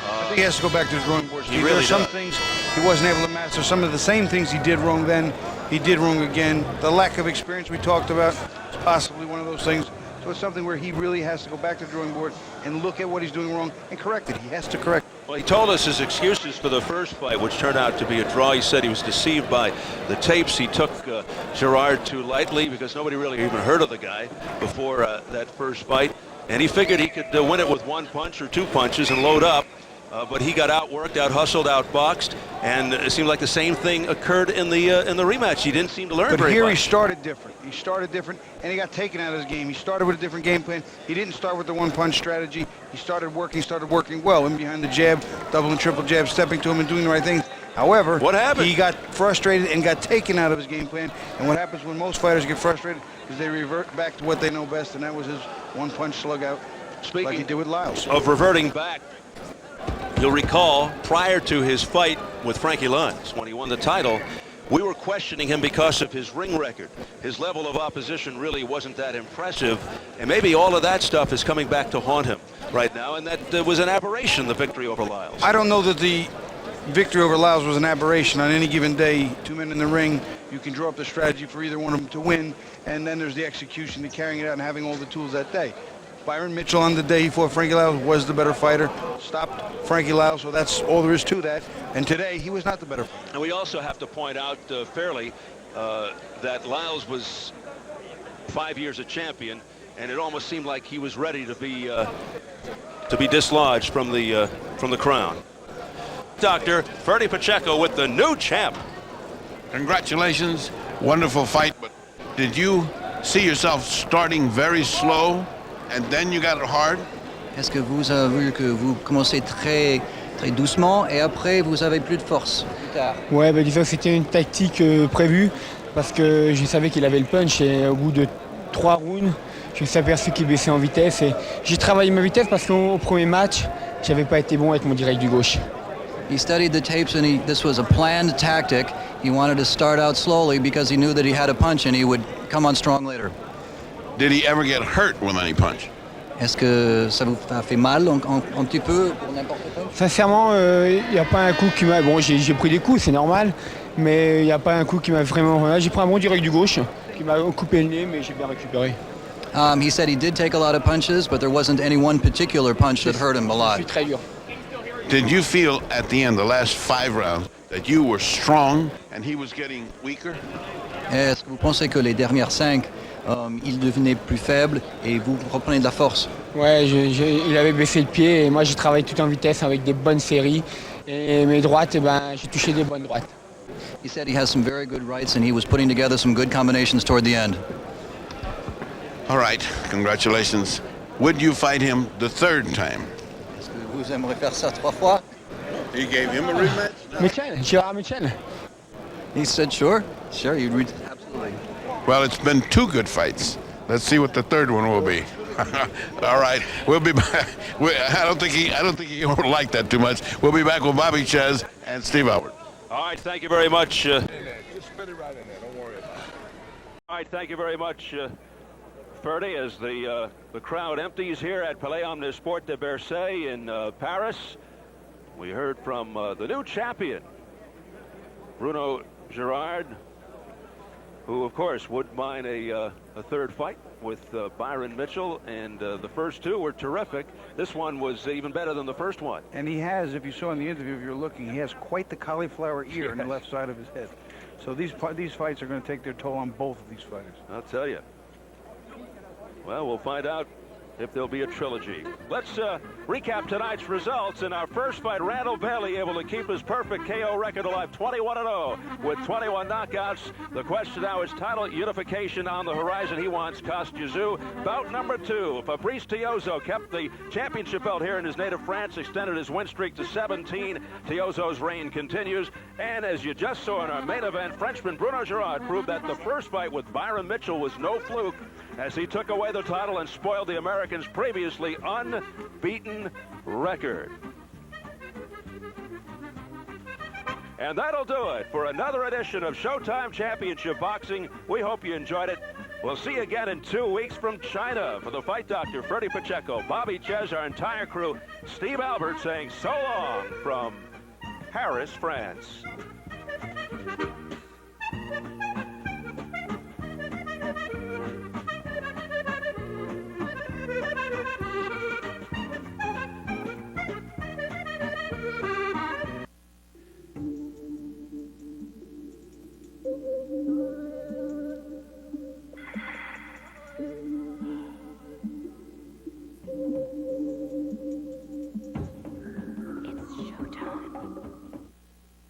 I think he has to go back to the drawing board. He really there are some does. things he wasn't able to master. Some of the same things he did wrong then, he did wrong again. The lack of experience we talked about is possibly one of those things. So it's something where he really has to go back to the drawing board and look at what he's doing wrong and correct it. He has to correct it. Well, he told us his excuses for the first fight, which turned out to be a draw. He said he was deceived by the tapes. He took Girard too lightly because nobody really even heard of the guy before that first fight. and he figured he could win it with one punch or two punches and load up. But he got outworked, out-hustled, out-boxed, and it seemed like the same thing occurred in the rematch. He didn't seem to learn very much. But here he started different. He started different, and he got taken out of his game. He started with a different game plan. He didn't start with the one-punch strategy. He started working well in behind the jab, double and triple jab, stepping to him and doing the right things. However, what happened? He got frustrated and got taken out of his game plan. And what happens when most fighters get frustrated is they revert back to what they know best, and that was his one-punch slug out, like he did with Lyles. Of reverting back, you'll recall prior to his fight with Frankie Luntz, when he won the title, we were questioning him because of his ring record. His level of opposition really wasn't that impressive, and maybe all of that stuff is coming back to haunt him right now, and that was an aberration, the victory over Lyles. I don't know that the victory over Lyles was an aberration. On any given day, two men in the ring, you can draw up the strategy for either one of them to win, and then there's the execution, the carrying it out and having all the tools that day. Byron Mitchell on the day he fought Frankie Lyles was the better fighter, stopped Frankie Lyles, so that's all there is to that. And today, he was not the better fighter. And we also have to point out fairly that Lyles was 5 years a champion, and it almost seemed like he was ready to be dislodged from the crown. Dr. Ferdy Pacheco with the new champ. Congratulations, wonderful fight, but did you see yourself starting very slow and then you got it hard? Est-ce que vous avez vu que vous commencez très doucement et après vous avez plus de force plus tard? Ouais, disons que c'était une tactique prévue parce que je savais qu'il avait le punch et au bout de 3 rounds, je me suis aperçu qu'il baissait en vitesse et j'ai travaillé ma vitesse parce qu'au premier match, j'avais pas été bon avec mon direct du gauche. He studied the tapes and this was a planned tactic. He wanted to start out slowly because he knew that he had a punch and he would come on strong later. Did he ever get hurt with any punch? Est-ce que ça vous a fait mal un petit peu pour n'importe quoi? Sincèrement, il n'y a pas un coup qui m'a... Bon, j'ai pris des coups, c'est normal, mais il n'y a pas un coup qui m'a vraiment... J'ai pris un bon direct du gauche qui m'a coupé le nez, mais j'ai bien récupéré. He said he did take a lot of punches, but there wasn't any one particular punch that hurt him a lot. Je suis très dur. Did you feel at the end, the last 5 rounds, that you were strong and he was getting weaker? Est-ce que vous pensez que les dernières 5, il devenait plus faible et vous reprenez de la force? Ouais, il avait baissé le pied et moi j'ai travaillé tout en vitesse avec des bonnes séries et mes droites, j'ai touché des bonnes droites. He said he has some very good rights and he was putting together some good combinations toward the end. All right, congratulations. Would you fight him the third time? Est-ce que vous aimeriez faire ça 3 fois? He gave him a rematch? Mitchell, Girard Mitchell. He said sure, you'd read absolutely. Well, it's been 2 good fights. Let's see what the third one will be. All right, we'll be back. I don't think he will like that too much. We'll be back with Bobby Ches and Steve Albert. All right, thank you very much. Just spit it right in there. Don't worry about it. All right, thank you very much, Ferdy, as the crowd empties here at Palais Omnisport de Versailles in Paris. We heard from the new champion, Bruno Girard, who, of course, would mind a third fight with Byron Mitchell, and the first 2 were terrific. This one was even better than the first one. And he has, if you saw in the interview, if you're looking, he has quite the cauliflower ear on the left side of his head. So these fights are going to take their toll on both of these fighters. I'll tell you. Well, we'll find out if there'll be a trilogy. Let's recap tonight's results. In our first fight, Randall Bailey able to keep his perfect KO record alive, 21-0 with 21 knockouts. The question now is title unification on the horizon. He wants Costa-Gauzu. Bout number 2, Fabrice Tiozo kept the championship belt here in his native France, extended his win streak to 17. Tiozo's reign continues. And as you just saw in our main event, Frenchman Bruno Girard proved that the first fight with Byron Mitchell was no fluke, as he took away the title and spoiled the Americans' previously unbeaten record. And that'll do it for another edition of Showtime Championship Boxing. We hope you enjoyed it. We'll see you again in 2 weeks from China. For the Fight Doctor, Ferdy Pacheco, Bobby Ches, our entire crew, Steve Albert saying so long from Paris, France.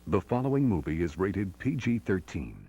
The following movie is rated PG-13.